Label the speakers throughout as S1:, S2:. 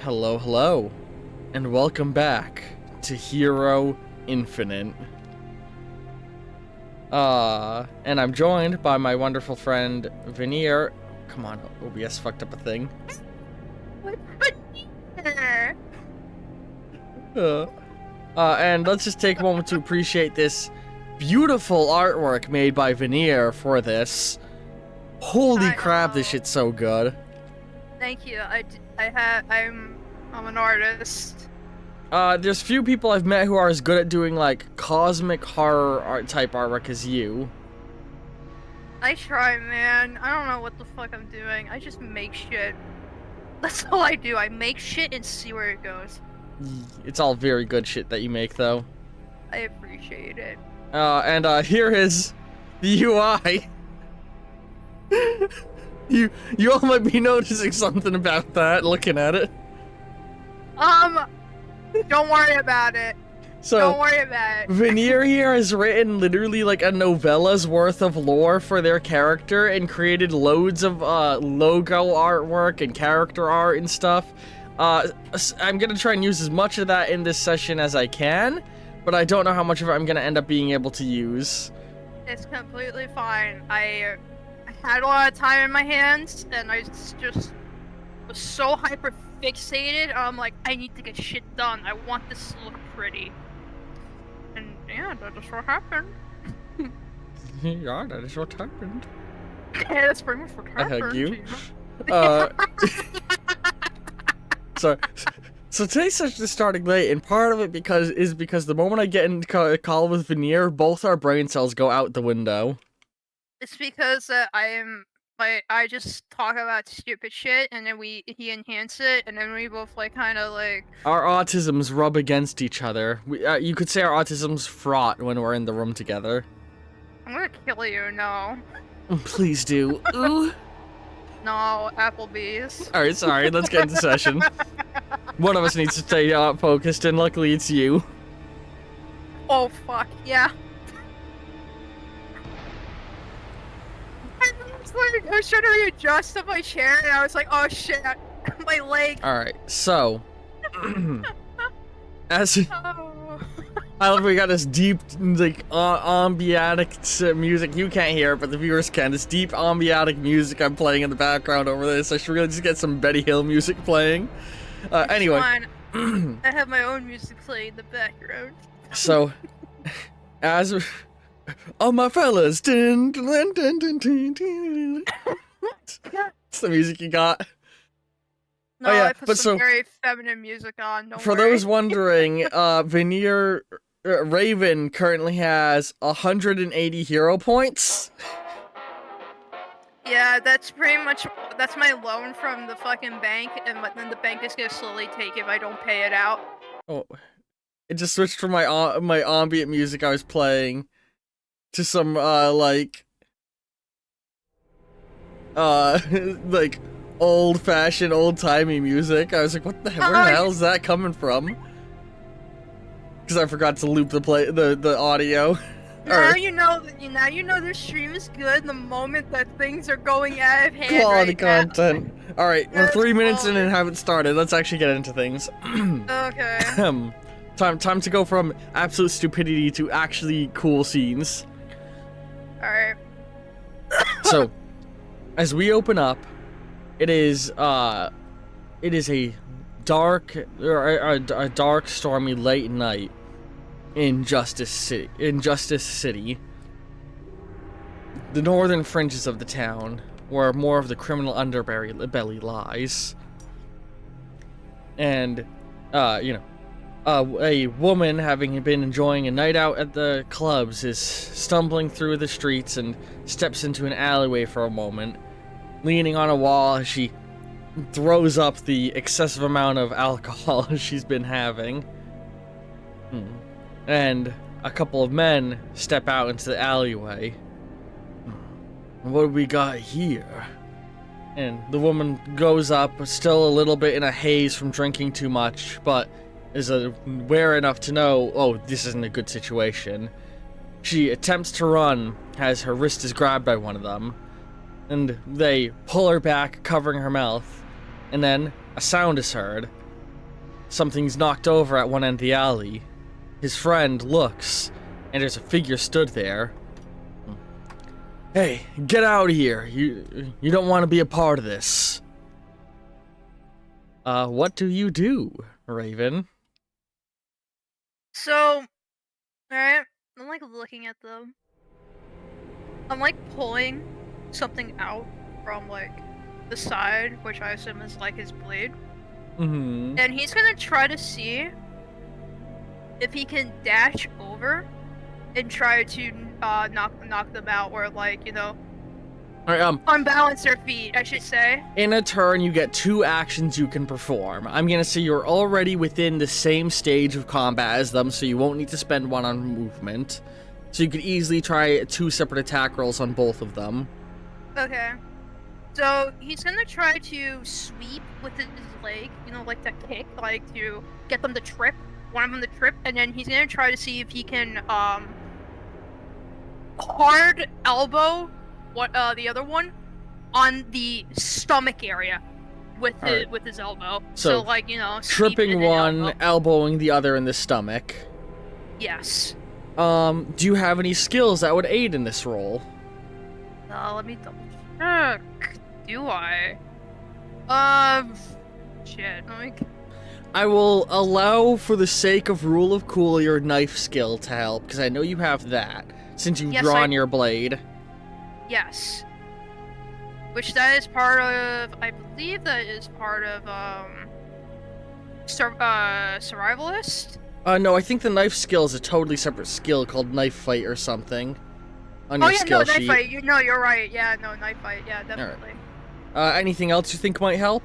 S1: Hello, hello, and welcome back to Hero Infinite. And I'm joined by my wonderful friend Veneer. Come on, OBS fucked up a thing. And let's just take a moment to appreciate this beautiful artwork made by Veneer for this. Holy crap, this shit's so good.
S2: Thank you. I'm an artist.
S1: There's few people I've met who are as good at doing like cosmic horror art type artwork as you.
S2: I try, man. I don't know what the fuck I'm doing. I just make shit. That's all I do. I make shit and see where it goes.
S1: It's all very good shit that you make, though.
S2: I appreciate it.
S1: And here is the UI. You all might be noticing something about that, looking at it.
S2: Don't worry about it.
S1: So,
S2: don't worry about it.
S1: Veneer here has written literally like a novella's worth of lore for their character and created loads of logo artwork and character art and stuff. I'm gonna try and use as much of that in this session as I can, but I don't know how much of it I'm gonna end up being able to use.
S2: It's completely fine. I had a lot of time in my hands, and I just was so hyper fixated. I'm like, I need to get shit done. I want this to look pretty. And yeah, that is what happened.
S1: Yeah, that is what happened.
S2: Yeah, that's pretty much what happened.
S1: I hug you. So today's session is starting late, and part of it is because the moment I get into a call with Veneer, both our brain cells go out the window.
S2: It's because I just talk about stupid shit, and then he enhance it, and then we both kind of
S1: our autisms rub against each other. You could say our autisms fraught when we're in the room together.
S2: I'm gonna kill you, no.
S1: Please do. Ooh.
S2: No, Applebee's.
S1: Alright, sorry, let's get into session. One of us needs to stay focused, and luckily it's you.
S2: Oh, fuck, yeah. I was trying to readjust on my chair, and I was like, oh shit, my leg.
S1: Alright, so... we got this deep, ambient music. You can't hear it, but the viewers can. This deep, ambient music I'm playing in the background over this. I should really just get some Betty Hill music playing. Anyway.
S2: I have my own music playing in the background.
S1: So, oh my fellas. It's the music you got.
S2: No, I put some very feminine music on. Don't worry.
S1: Those wondering, Veneer Raven currently has 180 hero points.
S2: Yeah, that's my loan from the fucking bank, and then the bank is gonna slowly take it if I don't pay it out.
S1: Oh, it just switched from my ambient music I was playing to some like old-fashioned, old-timey music. I was like, what the hell? Where the hell is that coming from? Because I forgot to loop the audio.
S2: Now you know the stream is good the moment that things are going out of hand.
S1: Quality content. Alright, we're 3 minutes in and haven't started. Let's actually get into things.
S2: Okay.
S1: Time to go from absolute stupidity to actually cool scenes.
S2: Alright.
S1: So, as we open up, it is a dark, stormy late night in Justice City, the northern fringes of the town, where more of the criminal underbelly lies. And, a woman, having been enjoying a night out at the clubs, is stumbling through the streets and steps into an alleyway for a moment, leaning on a wall as she throws up the excessive amount of alcohol she's been having. And a couple of men step out into the alleyway. What do we got here? And the woman goes up, still a little bit in a haze from drinking too much, but is aware enough to know, oh, this isn't a good situation. She attempts to run, as her wrist is grabbed by one of them, and they pull her back, covering her mouth, and then a sound is heard, something's knocked over at one end of the alley. His friend looks, and there's a figure stood there. Hey, get out of here. You don't want to be a part of this. What do you do, Raven?
S2: So, alright, I'm like looking at them. I'm like pulling something out from like the side, which I assume is like his blade.
S1: Mm-hmm.
S2: And he's gonna try to see if he can dash over and try to knock them out, or like, you know,
S1: Alright,
S2: unbalance their feet, I should say.
S1: in a turn, you get 2 actions you can perform. I'm gonna say you're already within the same stage of combat as them, so you won't need to spend 1 on movement. So you could easily try 2 separate attack rolls on both of them.
S2: Okay. So he's gonna try to sweep with his leg, you know, like that kick, like to get them to trip, one of them to trip, and then he's gonna try to see if he can hard elbow the other one on the stomach area with his elbow. So like, you know,
S1: tripping one, elbowing the other in the stomach.
S2: Yes.
S1: Do you have any skills that would aid in this roll?
S2: Let me double check. Do I? Shit.
S1: I will allow, for the sake of rule of cool, your knife skill to help, because I know you have that, since you've drawn your blade.
S2: Yes. Which that is part of, I believe that is part of, Survivalist?
S1: No, I think the knife skill is a totally separate skill called Knife Fight or something. On your skill sheet.
S2: Knife Fight. You're right. Yeah, no, Knife Fight. Yeah, definitely.
S1: Right. Anything else you think might help?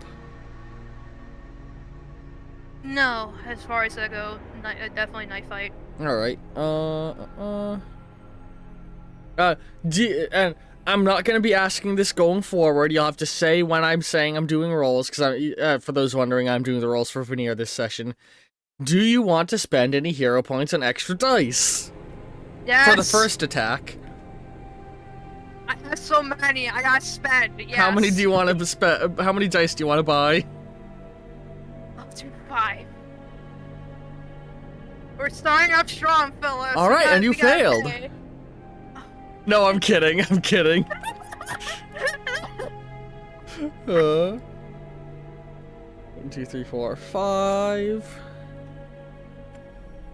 S2: No, as far as I go, definitely Knife Fight.
S1: Alright. And I'm not going to be asking this going forward. You'll have to say when I'm saying I'm doing rolls, because for those wondering, I'm doing the rolls for Veneer this session. Do you want to spend any hero points on extra dice?
S2: Yes.
S1: For the first attack.
S2: I have so many. I gotta spend. Yes.
S1: How many do you want to spend? How many dice do you want to buy?
S2: Up to 5. We're starting up strong, fellas.
S1: All right, and you failed. No, I'm kidding. I'm kidding. 1, 2, 3, 4, 5.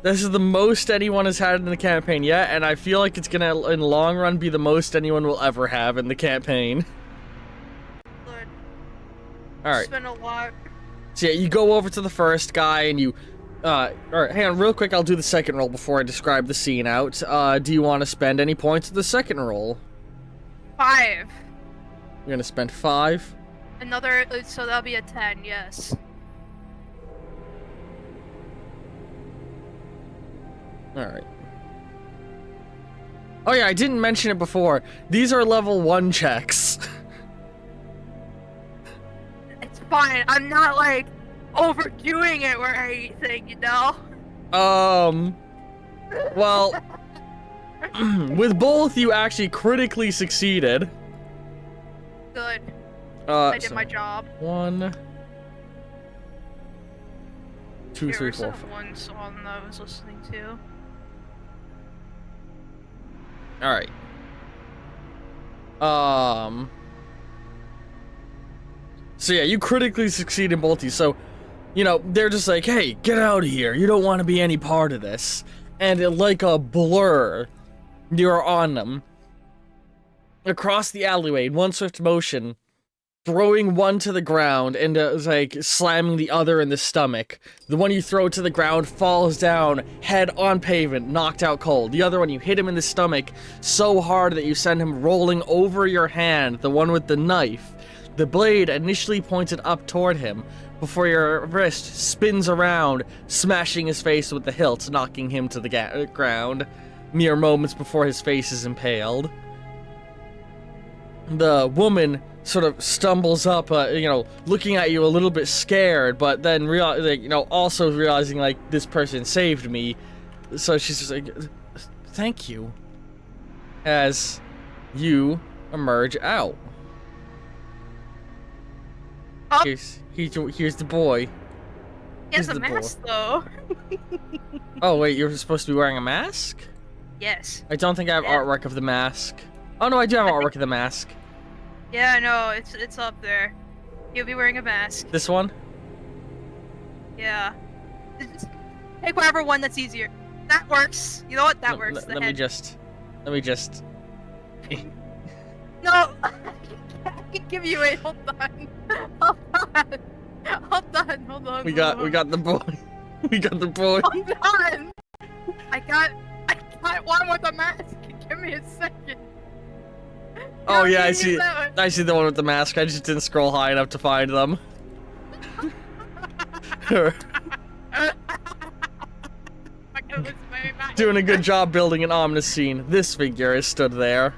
S1: This is the most anyone has had in the campaign yet, and I feel like it's gonna, in the long run, be the most anyone will ever have in the campaign.
S2: Good.
S1: Alright.
S2: It's been a lot.
S1: So yeah, you go over to the first guy, and you... Alright, hang on, real quick, I'll do the second roll before I describe the scene out. Do you want to spend any points at the second roll?
S2: 5.
S1: You're gonna spend 5?
S2: Another, so that'll be a 10, yes.
S1: Alright. Oh yeah, I didn't mention it before. These are level 1 checks.
S2: It's fine. I'm not, like, overdoing it or anything, you know?
S1: Well... with both, you actually critically succeeded.
S2: Good. I did my job.
S1: 1... 2, 3, 4, 5.
S2: One song that I was listening to.
S1: Alright. So yeah, you critically succeed in both these, so, you know, they're just like, hey, get out of here, you don't want to be any part of this. And like a blur, you're on them. Across the alleyway, in one swift motion, throwing one to the ground and like slamming the other in the stomach. The one you throw to the ground falls down, head on pavement, knocked out cold. The other one, you hit him in the stomach so hard that you send him rolling over your hand, the one with the knife. The blade initially pointed up toward him, before your wrist spins around, smashing his face with the hilt, knocking him to the ground, mere moments before his face is impaled. The woman sort of stumbles up, you know, looking at you a little bit scared, but then also realizing, like, this person saved me. So she's just like, thank you. As you emerge out.
S2: Oh.
S1: Here's the boy.
S2: He has
S1: He's
S2: a
S1: the boy.
S2: mask though.
S1: Oh wait, you're supposed to be wearing a mask?
S2: Yes.
S1: I don't think I have
S2: Yeah.
S1: artwork of the mask. Oh no, I do have
S2: I
S1: artwork
S2: think-
S1: of the mask.
S2: Yeah, no, it's up there. He'll be wearing a mask.
S1: This one?
S2: Yeah. Just take whatever one that's easier. That works. You know what? That works. The
S1: Let me
S2: head.
S1: just.
S2: No! I can give you it. Hold on. Hold on. Hold on.
S1: We got the boy. We got the boy.
S2: Hold on. I got one with a mask. Give me a second.
S1: Oh
S2: No,
S1: yeah, I
S2: you
S1: see.
S2: use that one.
S1: I see the one with the mask. I just didn't scroll high enough to find them.
S2: Fucking lose my mind.
S1: Doing a good job building an ominous scene. This figure is stood there.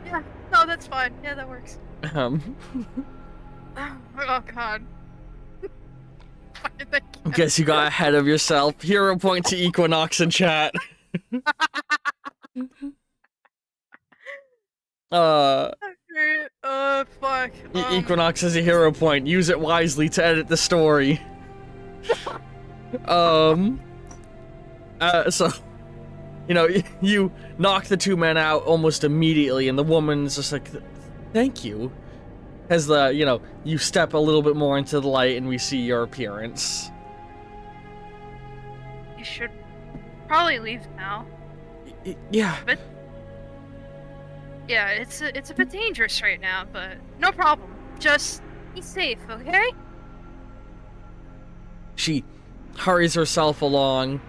S2: Yeah. No, that's fine. Yeah, that works.
S1: Um,
S2: Oh god. Fucking thank you.
S1: guess you got ahead of yourself. Hero point to Equinox in chat.
S2: Fuck.
S1: Equinox has a hero point. Use it wisely to edit the story. So, you know, you knock the two men out almost immediately, and the woman's just like, thank you. As you step a little bit more into the light, and we see your appearance.
S2: You should probably leave now.
S1: Yeah.
S2: But yeah, it's a bit dangerous right now, but no problem. Just be safe, okay?
S1: She hurries herself along,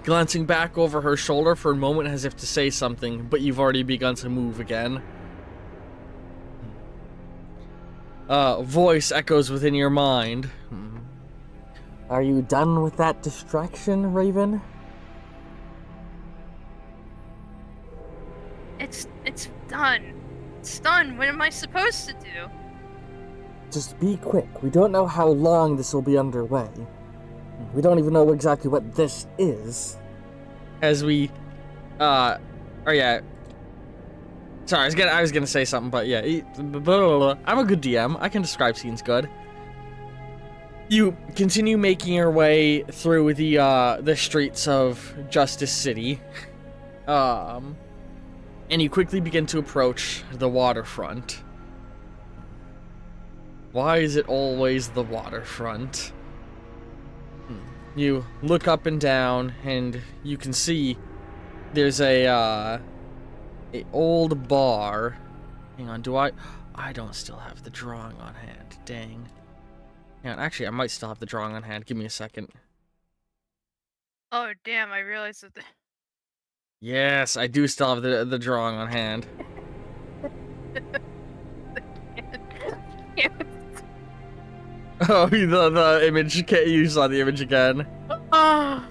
S1: glancing back over her shoulder for a moment as if to say something, but you've already begun to move again. Voice echoes within your mind. Are you done with that distraction, Raven?
S2: It's done. It's done. What am I supposed to do?
S1: Just be quick. We don't know how long this will be underway. We don't even know exactly what this is. As we, oh yeah. Sorry, I was gonna say something, but yeah. I'm a good DM. I can describe scenes good. You continue making your way through the streets of Justice City, and you quickly begin to approach the waterfront. Why is it always the waterfront? You look up and down, and you can see there's a old bar. Hang on, I don't still have the drawing on hand. Dang. Hang on, actually, I might still have the drawing on hand. Give me a second.
S2: Oh damn! I realized that.
S1: Yes, I do still have the drawing on hand. Oh, the image. You saw the image again.
S2: Oh.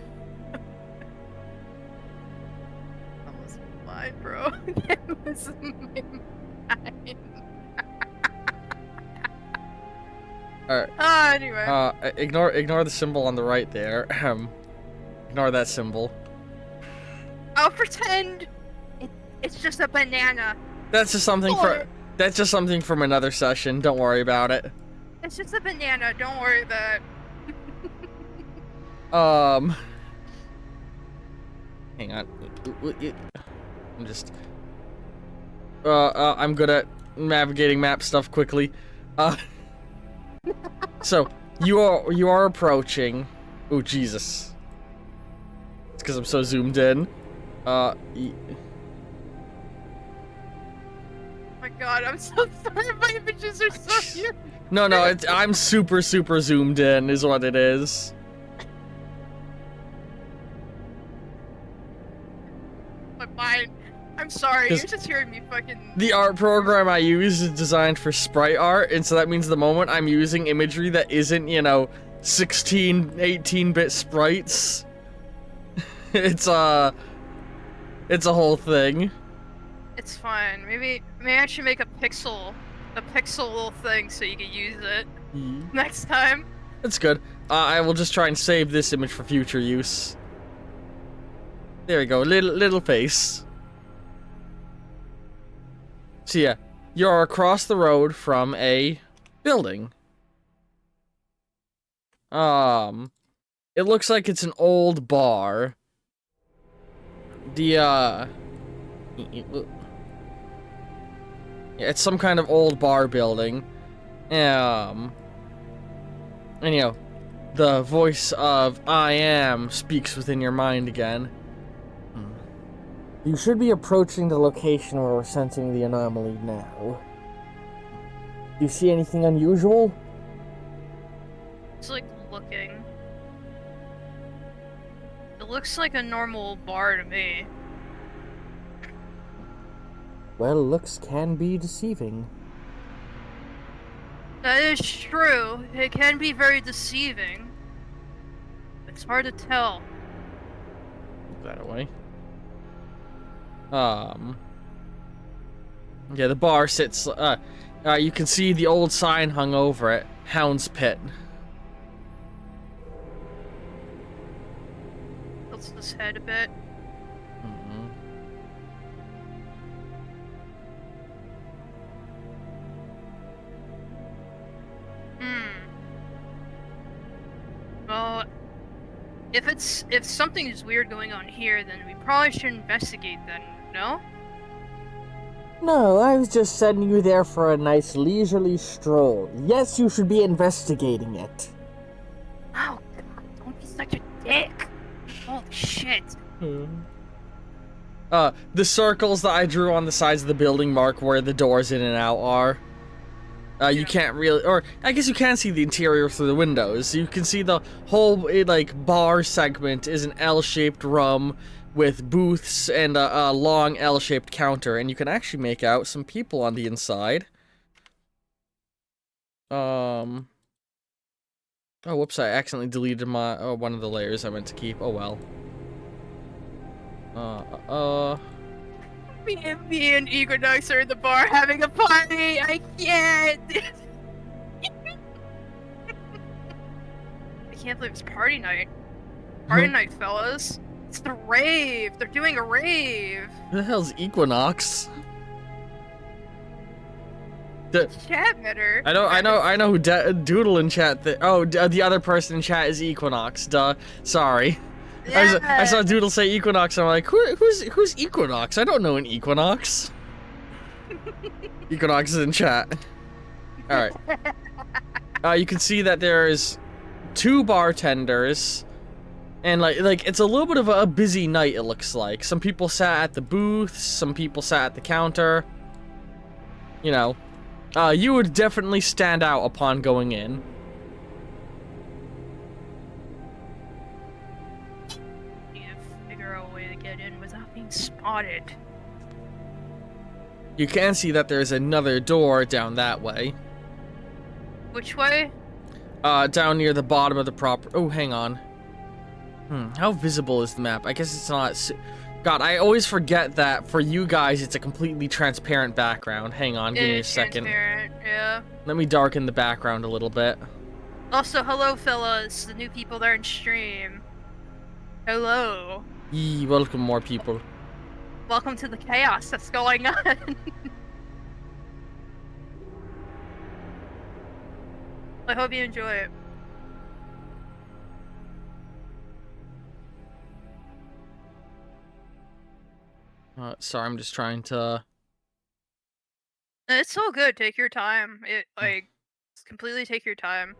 S2: That was mine, bro. That was mine.
S1: Alright.
S2: Anyway.
S1: Ignore the symbol on the right there. Ignore that symbol.
S2: I'll pretend it's just a banana.
S1: That's just something from another session. Don't worry about it.
S2: It's just a banana. Don't worry about it.
S1: Hang on. I'm just. I'm good at navigating map stuff quickly. So you are approaching. Oh Jesus! It's because I'm so zoomed in.
S2: Oh my god, I'm so sorry. My images are so huge.
S1: No, I'm super zoomed in, is what it is.
S2: But fine. I'm sorry. You're just hearing me fucking.
S1: The art program I use is designed for sprite art, and so that means the moment I'm using imagery that isn't, 16, 18-bit sprites, it's a whole thing.
S2: It's fine. Maybe I should make a pixel little thing so you can use it next time.
S1: That's good. I will just try and save this image for future use. There we go, little face. So yeah, you're across the road from a building. It looks like it's an old bar. Yeah, it's some kind of old bar building. And you know, the voice of I am speaks within your mind again. You should be approaching the location where we're sensing the anomaly now. Do you see anything unusual?
S2: It's like looking. It looks like a normal bar to me.
S1: Well, looks can be deceiving.
S2: That is true. It can be very deceiving. It's hard to tell.
S1: Put that away. Yeah, the bar sits, you can see the old sign hung over it. Hound's Pit.
S2: Tilts his head a bit. Well, if something is weird going on here, then we probably should investigate then, no?
S1: No, I was just sending you there for a nice leisurely stroll. Yes, you should be investigating it.
S2: Oh, God, don't be such a dick. Holy shit.
S1: The circles that I drew on the sides of the building mark where the doors in and out are. You can't really, or I guess you can see the interior through the windows. You can see the whole, like, bar segment is an L-shaped room with booths and a long L-shaped counter, and you can actually make out some people on the inside. Oh, whoops, I accidentally deleted my, one of the layers I meant to keep. Oh, well.
S2: Me and Equinox are in the bar having a party. I can't. I can't believe it's party night. Party night, fellas. It's the rave. They're doing a rave.
S1: Who the hell's Equinox?
S2: Chat better.
S1: I know who Doodle in chat. The other person in chat is Equinox. Duh. Sorry. Yeah. I saw Doodle say Equinox, and I'm like, who's Equinox? I don't know an Equinox. Equinox is in chat. Alright. You can see that there's 2 bartenders, and like it's a little bit of a busy night, it looks like. Some people sat at the booths, some people sat at the counter. You know, you would definitely stand out upon going in.
S2: Spotted.
S1: You can see that there's another door down that way.
S2: Which way?
S1: Down near the bottom of the proper. Oh, hang on. How visible is the map? I guess it's not. God, I always forget that for you guys it's a completely transparent background. Hang on, give me a second.
S2: Yeah.
S1: Let me darken the background a little bit.
S2: Also, hello, fellas, the new people there in stream. Hello.
S1: Yee, welcome more people.
S2: Welcome to the chaos that's going on. I hope you enjoy it.
S1: Sorry, I'm just trying to...
S2: It's all good, take your time. Completely take your time.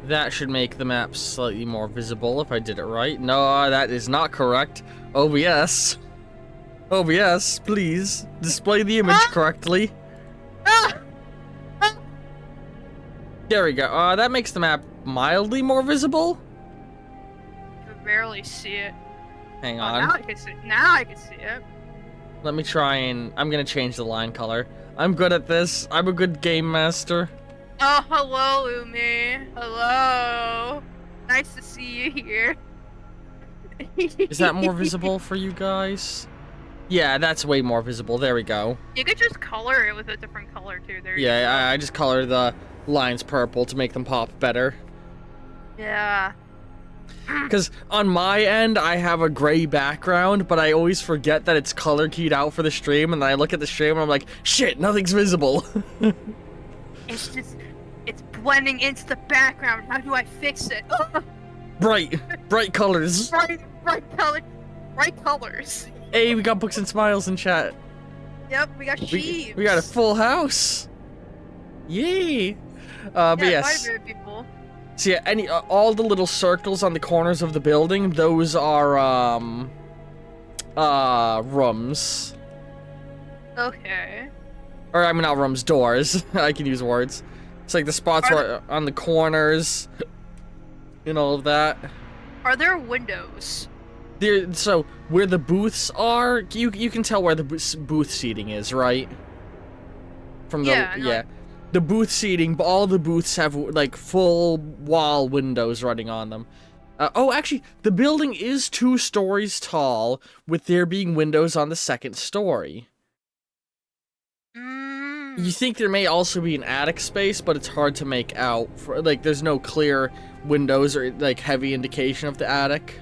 S1: That should make the map slightly more visible if I did it right. No, that is not correct. OBS. OBS, please. Display the image correctly. There we go. That makes the map mildly more visible.
S2: I can barely see it.
S1: Hang on.
S2: Now I can see it. Now I can see it.
S1: Let me try and... I'm gonna change the line color. I'm good at this. I'm a good game master.
S2: Oh, hello, Umi. Hello. Nice to see you here.
S1: Is that more visible for you guys? Yeah, that's way more visible. There we go.
S2: You could just color it with a different color, too. There you go.
S1: Yeah, I just color the lines purple to make them pop better.
S2: Yeah.
S1: Because on my end, I have a gray background, but I always forget that it's color keyed out for the stream, and then I look at the stream and I'm like, shit, nothing's visible.
S2: It's just... It's blending into the background. How do I fix it?
S1: Bright colors.
S2: Bright colors.
S1: Hey, we got books and smiles in chat.
S2: Yep, we got sheaves.
S1: We got a full house. Yay. But yes.
S2: People.
S1: So yeah, all the little circles on the corners of the building, those are rooms.
S2: Okay.
S1: Or I mean not rooms, doors. I can use words. It's like the spots on the corners and all of that.
S2: Are there windows?
S1: So where the booths are, you can tell where the booth seating is, right? From the the booth seating, but all the booths have like full wall windows running on them. Oh, actually, the building is 2 stories tall, with there being windows on the 2nd story. You think there may also be an attic space, but it's hard to make out. Like, there's no clear windows or like heavy indication of the attic.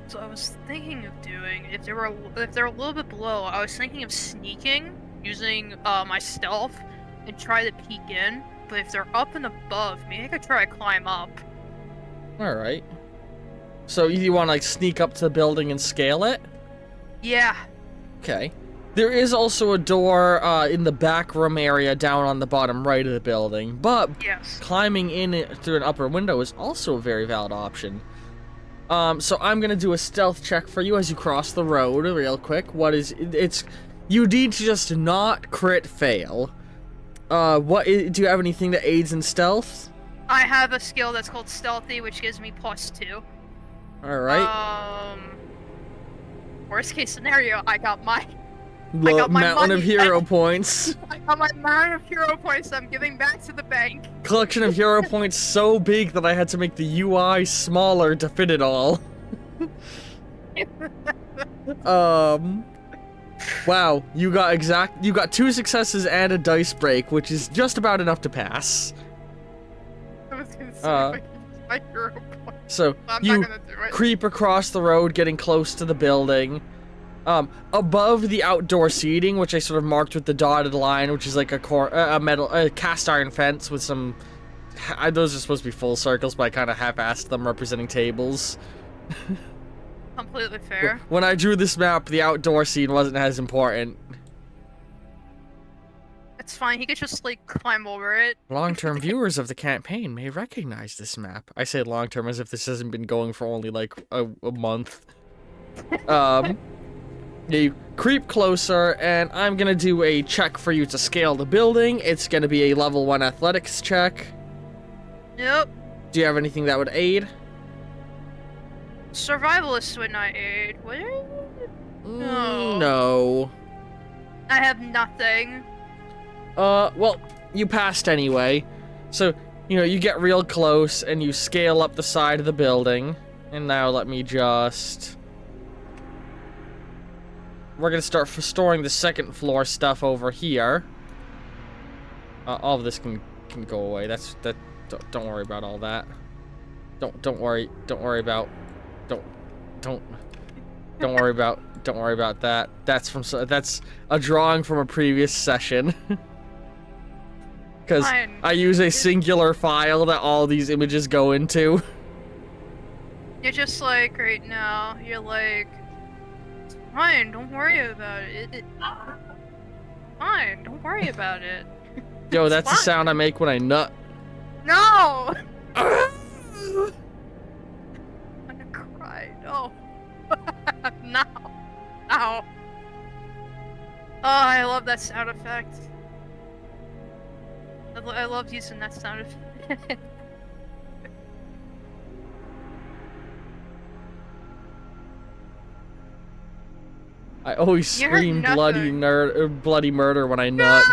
S2: So I was thinking of doing, if they're a little bit below, I was thinking of sneaking, using my stealth, and try to peek in. But if they're up and above, maybe I could try to climb up.
S1: Alright. So you want to like sneak up to the building and scale it?
S2: Yeah.
S1: Okay. There is also a door in the back room area down on the bottom right of the building, but climbing in through an upper window is also a very valid option. So I'm gonna do a stealth check for you as you cross the road real quick. You need to just not crit fail. Do you have anything that aids in stealth?
S2: I have a skill that's called Stealthy, which gives me +2.
S1: Alright.
S2: Worst case scenario, I got my
S1: mountain of hero points.
S2: I got my mountain of hero points that I'm giving back to the bank.
S1: Collection of hero points so big that I had to make the UI smaller to fit it all. Wow, you got 2 successes and a dice break, which is just about enough to pass.
S2: I was gonna say if I could use my hero points.
S1: So you creep across the road, getting close to the building. Above the outdoor seating, which I sort of marked with the dotted line, which is like a cast iron fence with some. Those are supposed to be full circles, but I kind of half-assed them, representing tables.
S2: Completely fair.
S1: When I drew this map, the outdoor scene wasn't as important.
S2: It's fine. He could just like climb over it.
S1: Long-term viewers of the campaign may recognize this map. I say long-term as if this hasn't been going for only like a month. You creep closer, and I'm gonna do a check for you to scale the building. It's gonna be a level 1 athletics check.
S2: Yep.
S1: Do you have anything that would aid?
S2: Survivalist would not aid, would it?
S1: No.
S2: I have nothing.
S1: Well, you passed anyway. So, you get real close, and you scale up the side of the building. And now let me just... We're gonna start storing the 2nd floor stuff over here. All of this can go away. Don't worry about all that. Don't worry about that. That's a drawing from a previous session. Because I use a singular file that all these images go into.
S2: You're just like right now. You're like. Fine, don't worry about it. Fine, don't worry about it.
S1: Yo, that's the sound I make when I nut.
S2: No! I'm gonna cry. No. No. No. Oh, I love that sound effect. I love using that sound effect.
S1: I always scream bloody murder when I nut.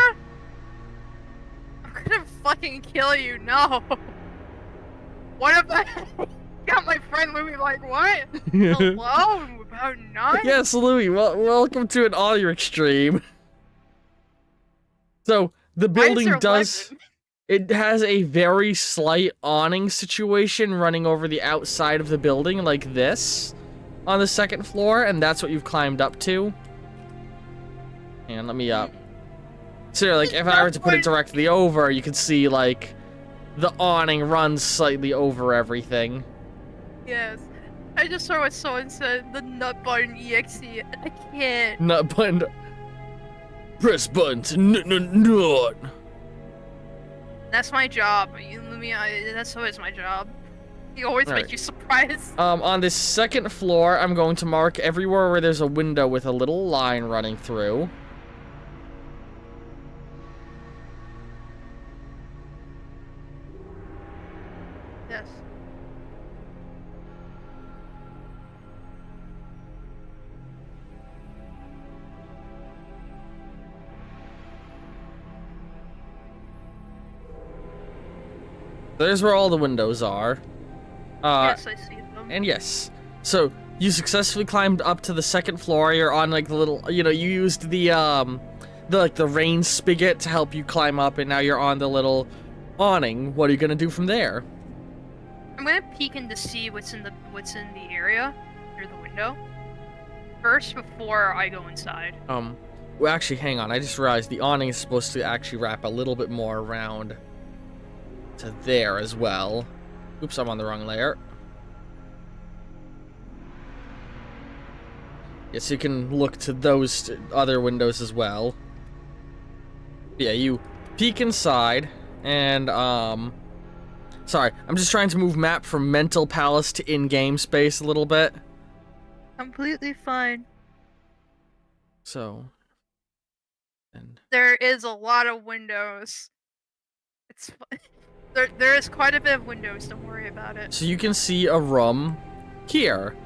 S2: I'm gonna fucking kill you, no! What if I got my friend Louie like, what? Hello? About nut?
S1: Yes, Louie, welcome to an audio extreme. So, the building it has a very slight awning situation running over the outside of the building like this. On the 2nd floor, and that's what you've climbed up to. And let me So, like, if I were to put it directly over, you could see, like, the awning runs slightly over everything.
S2: Yes. I just saw what someone said, the nut button EXE, and I can't.
S1: Nut button. Press button to nut.
S2: That's my job. That's always my job. You always make you surprised.
S1: On this second floor, I'm going to mark everywhere where there's a window with a little line running through.
S2: Yes.
S1: There's where all the windows are.
S2: Yes, I see them.
S1: And yes, so you successfully climbed up to the second floor. You're on like the little, you used the rain spigot to help you climb up, and now you're on the little awning. What are you gonna do from there?
S2: I'm gonna peek in to see what's in the area through the window first before I go inside.
S1: Well, actually, hang on. I just realized the awning is supposed to actually wrap a little bit more around to there as well. Oops, I'm on the wrong layer. Yes, you can look to those other windows as well. Yeah, you peek inside, and, sorry, I'm just trying to move map from mental palace to in-game space a little bit.
S2: Completely fine.
S1: So... and
S2: there is a lot of windows. It's... There is quite a bit of windows, don't worry about it.
S1: So you can see a room here.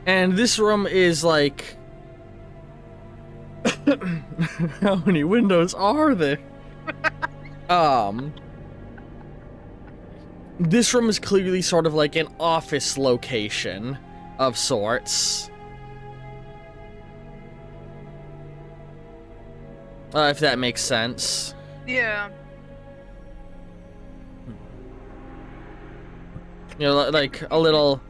S1: And this room is like... how many windows are there? This room is clearly sort of like an office location of sorts. If that makes sense.
S2: Yeah.
S1: You know, like a little...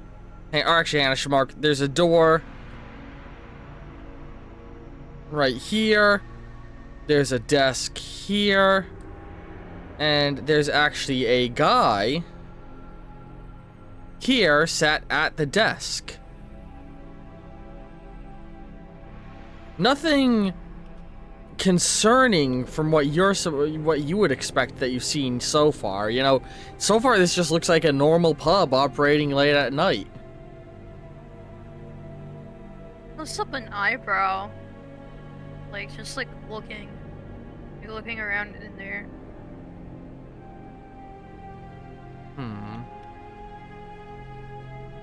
S1: Hey, or actually, Hannah should mark. There's a door right here. There's a desk here. And there's actually a guy here sat at the desk. Nothing concerning from what you would expect that you've seen so far. You know, so far this just looks like a normal pub operating late at night.
S2: What's up an eyebrow? Like, just like looking around in there.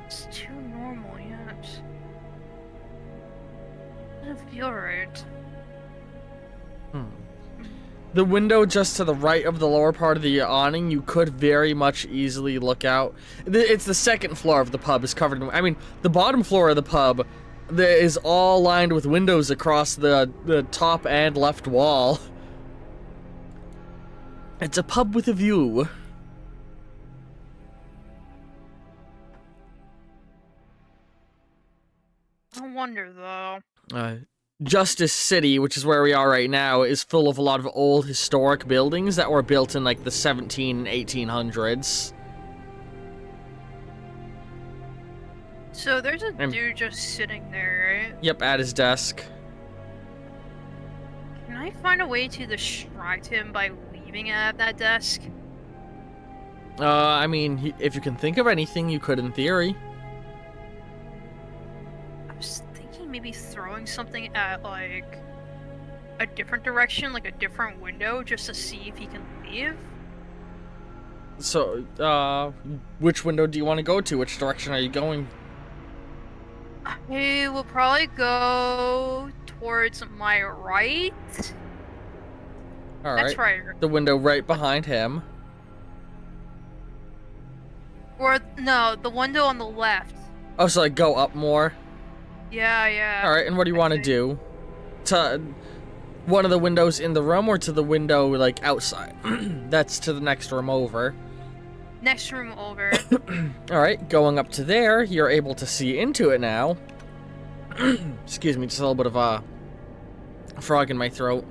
S2: It's too normal, yes. Doesn't feel right.
S1: The window just to the right of the lower part of the awning, you could very much easily look out. It's the second floor of the pub is covered in... I mean, the bottom floor of the pub is all lined with windows across the top and left wall. It's a pub with a view.
S2: I wonder, though.
S1: Justice City, which is where we are right now, is full of a lot of old historic buildings that were built in like the 17 and 1800s.
S2: So there's a dude just sitting there, right?
S1: Yep, at his desk.
S2: Can I find a way to distract him by leaving it at that desk?
S1: I mean, if you can think of anything, you could in theory.
S2: I was thinking maybe throwing something at, like, a different direction, like a different window, just to see if he can leave.
S1: So, which window do you want to go to? Which direction are you going?
S2: I will probably go towards my right.
S1: Alright.
S2: That's right.
S1: The window right behind him.
S2: Or, no, the window on the left.
S1: Oh, so like go up more?
S2: Yeah.
S1: Alright, and what do you want to do? To one of the windows in the room or to the window, like, outside? That's to the next room over.
S2: Next room over.
S1: Alright, going up to there, you're able to see into it now. Excuse me, just a little bit of a frog in my throat.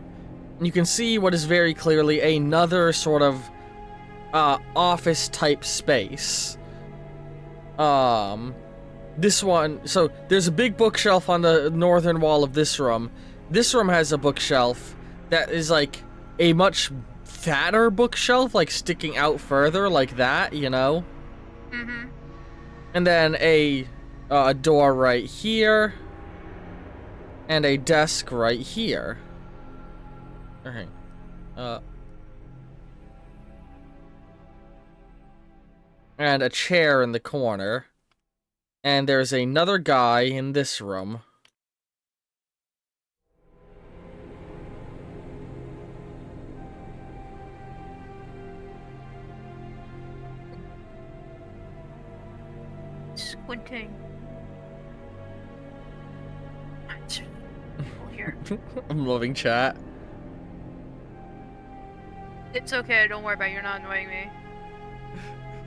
S1: You can see what is very clearly another sort of office type space. This one, so there's a big bookshelf on the northern wall of this room. This room has a bookshelf that is like a much fatter bookshelf, like sticking out further like that, you know?
S2: Mm-hmm.
S1: And then a door right here. And a desk right here. Okay. And a chair in the corner. And there's another guy in this room.
S2: Squinting. Here.
S1: I'm loving chat.
S2: It's okay, don't worry about it, you're not annoying me.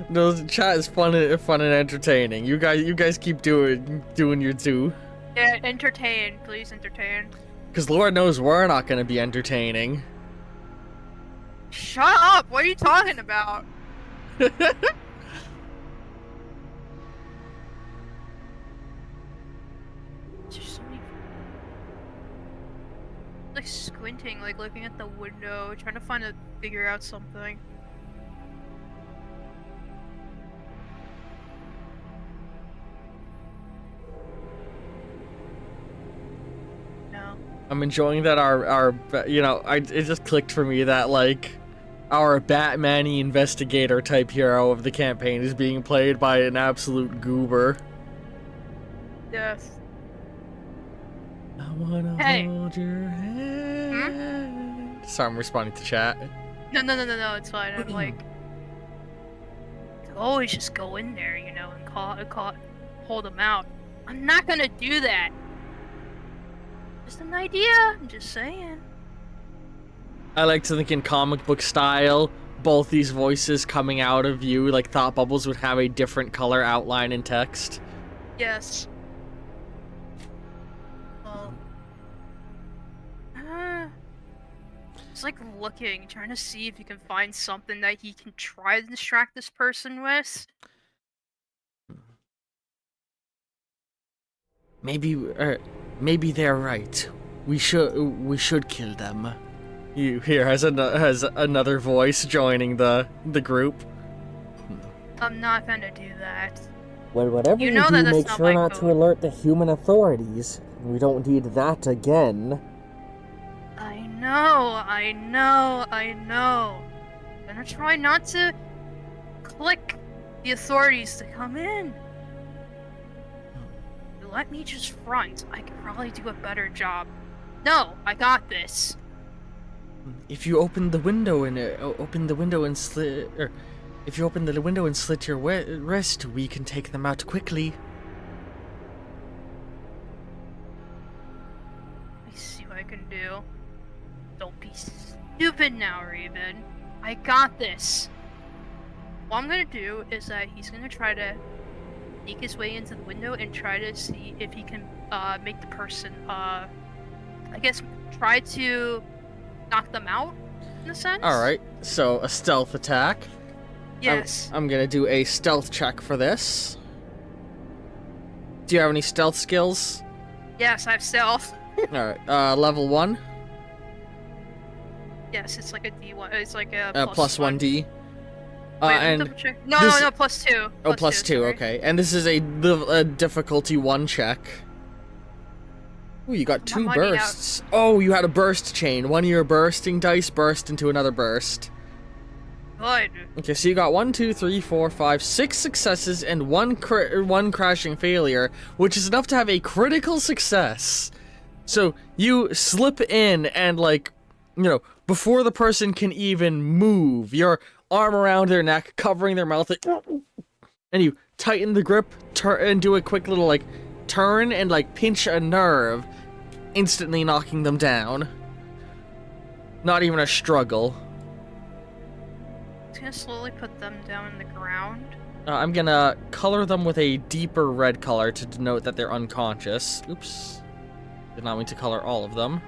S1: No, the chat is fun and entertaining. You guys keep doing your do.
S2: Yeah, entertain, please entertain.
S1: Cause Lord knows we're not gonna be entertaining.
S2: Shut up! What are you talking about? There's so many... Like squinting, like looking at the window, trying to figure out something. No.
S1: I'm enjoying that our you know, it just clicked for me that like our Batman-y investigator type hero of the campaign is being played by an absolute goober.
S2: Yes.
S1: I wanna hold your hand. Sorry, I'm responding to chat.
S2: No, it's fine. I'm like, always just go in there, you know, and hold them out. I'm not gonna do that. Just an idea. I'm just saying.
S1: I like to think in comic book style, both these voices coming out of you, like thought bubbles, would have a different color outline and text.
S2: Yes. It's like looking, trying to see if you can find something that he can try to distract this person with.
S1: Maybe they're right. We should kill them. You here has another voice joining the group.
S2: I'm not gonna do that.
S3: Well, whatever you do, make sure not to alert the human authorities. We don't need that again.
S2: I know. I'm gonna try not to click the authorities to come in. Let me just front. I could probably do a better job. No, I got this.
S1: If you open the window and slit, or if you open the window and slit your wrist, we can take them out quickly.
S2: Let me see what I can do. Don't be stupid now, Raven. I got this. What I'm gonna do is that he's gonna try to sneak his way into the window and try to see if he can make the person, I guess, try to knock them out, in a sense.
S1: Alright, so a stealth attack.
S2: Yes.
S1: I'm gonna do a stealth check for this. Do you have any stealth skills?
S2: Yes, I have stealth.
S1: Alright, level 1.
S2: Yes, it's like a D1. It's like a
S1: plus 1D.
S2: Wait,
S1: and
S2: no, plus 2.
S1: Oh, plus 2, okay. And this is a difficulty 1 check. Ooh, you got 2 bursts. Oh, you had a burst chain. One of your bursting dice burst into another burst.
S2: Good.
S1: Okay, so you got 1, 2, 3, 4, 5, 6 successes and one crashing failure, which is enough to have a critical success. So you slip in and, like, you know, before the person can even move, your arm around their neck, covering their mouth, like, and you tighten the grip, and do a quick little, like, turn and, like, pinch a nerve, instantly knocking them down. Not even a struggle.
S2: I'm gonna slowly put them down on the ground.
S1: I'm gonna color them with a deeper red color to denote that they're unconscious. Oops. Did not mean to color all of them.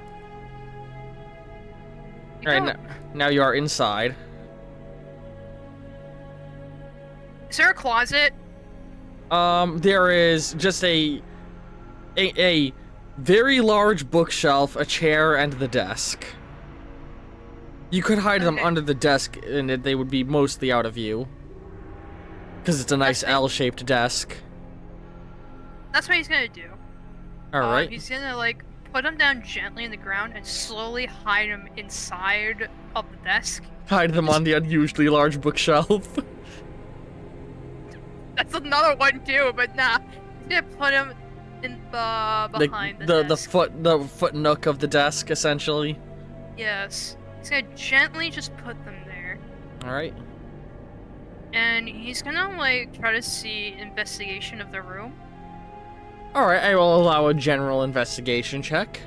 S1: Alright, now you are inside.
S2: Is there a closet?
S1: There is just a very large bookshelf, a chair, and the desk. You could hide them under the desk, and they would be mostly out of view. Because it's a nice L-shaped desk.
S2: That's what he's gonna do.
S1: Alright.
S2: He's gonna, like, put them down gently in the ground and slowly hide them inside of the desk.
S1: Hide them on the unusually large bookshelf.
S2: That's another one too, but nah. He's gonna put them in behind the desk.
S1: The foot nook of the desk, essentially.
S2: Yes. He's gonna gently just put them there.
S1: Alright.
S2: And he's gonna, like, try to see investigation of the room.
S1: Alright, I will allow a general investigation check.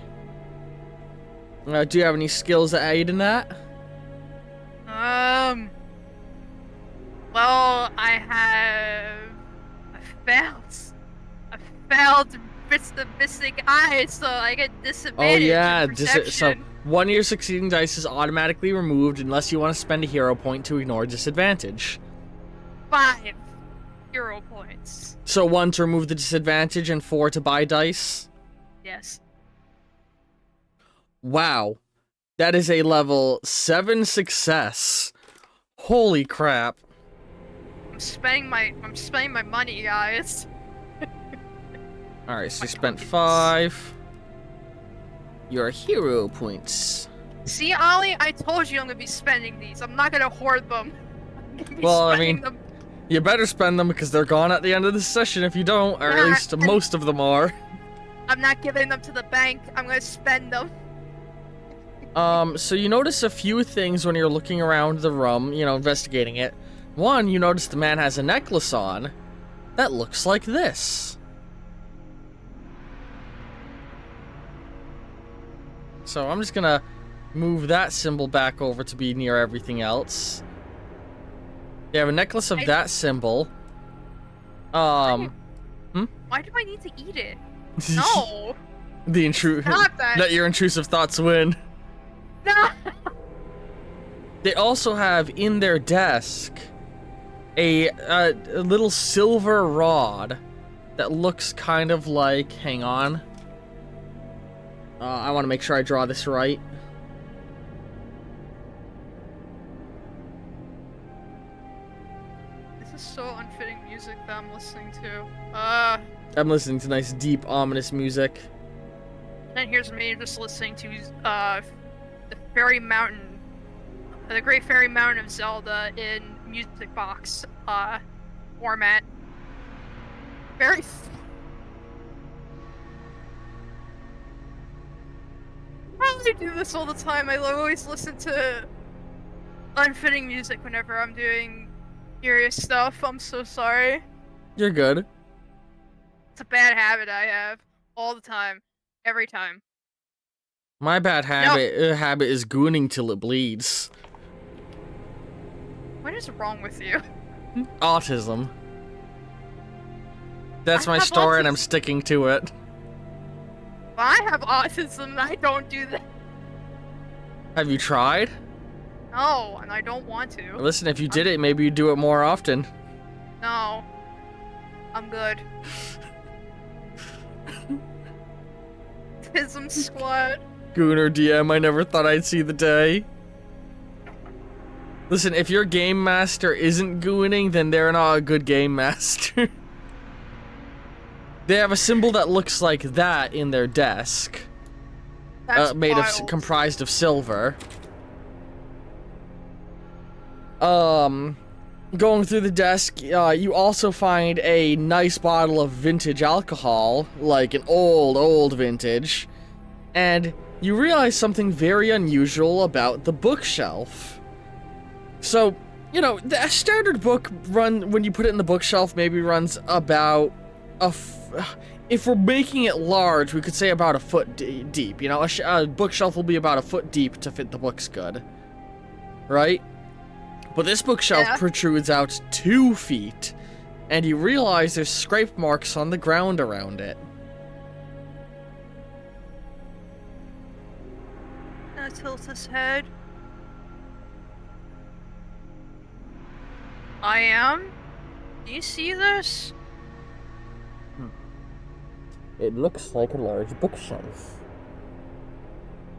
S1: Do you have any skills that aid in that?
S2: Well, I failed the missing eye, so I get disadvantage.
S1: Oh yeah,
S2: perception.
S1: so one of your succeeding dice is automatically removed unless you want to spend a hero point to ignore disadvantage.
S2: 5 hero points.
S1: So 1 to remove the disadvantage and 4 to buy dice?
S2: Yes.
S1: Wow. That is a level 7 success. Holy crap.
S2: I'm spending my money, guys.
S1: Alright, so you spent 5. Your hero points.
S2: See, Ollie, I told you I'm gonna be spending these. I'm not gonna hoard them.
S1: Well, I mean, you better spend them because they're gone at the end of the session if you don't, or at least most of them are.
S2: I'm not giving them to the bank. I'm gonna spend them.
S1: So you notice a few things when you're looking around the room, you know, investigating it. One, you notice the man has a necklace on that looks like this. So I'm just gonna move that symbol back over to be near everything else. You have a necklace of that symbol.
S2: Why do I need to eat it? No.
S1: Let your intrusive thoughts win.
S2: No.
S1: They also have in their desk a little silver rod that looks kind of like. Hang on. I want to make sure I draw this right.
S2: This is so unfitting music that I'm listening to.
S1: I'm listening to nice, deep, ominous music.
S2: And here's me just listening to the Fairy Mountain, the Great Fairy Mountain of Zelda in music box format. Very. I do this all the time. I always listen to unfitting music whenever I'm doing serious stuff. I'm so sorry.
S1: You're good.
S2: It's a bad habit I have all the time, every time.
S1: My bad habit is gooning till it bleeds.
S2: What is wrong with you?
S1: Autism. That's my story, and I'm sticking to it.
S2: I have autism, and I don't do that.
S1: Have you tried?
S2: No, and I don't want to.
S1: Listen, if you did it, maybe you'd do it more often.
S2: No. I'm good. Autism squad.
S1: Gooner DM, I never thought I'd see the day. Listen, if your game master isn't gooning, then they're not a good game master. They have a symbol that looks like that in their desk.
S2: That's
S1: comprised of silver. Going through the desk, you also find a nice bottle of vintage alcohol, like an old vintage, and you realize something very unusual about the bookshelf. So, you know, the standard book when you put it in the bookshelf, maybe runs about if we're making it large, we could say about a foot deep. You know, a bookshelf will be about a foot deep to fit the books good, right? But this bookshelf protrudes out 2 feet, and you realize there's scrape marks on the ground around it.
S2: Tilt his head. I am? Do you see this?
S3: It looks like a large bookshelf.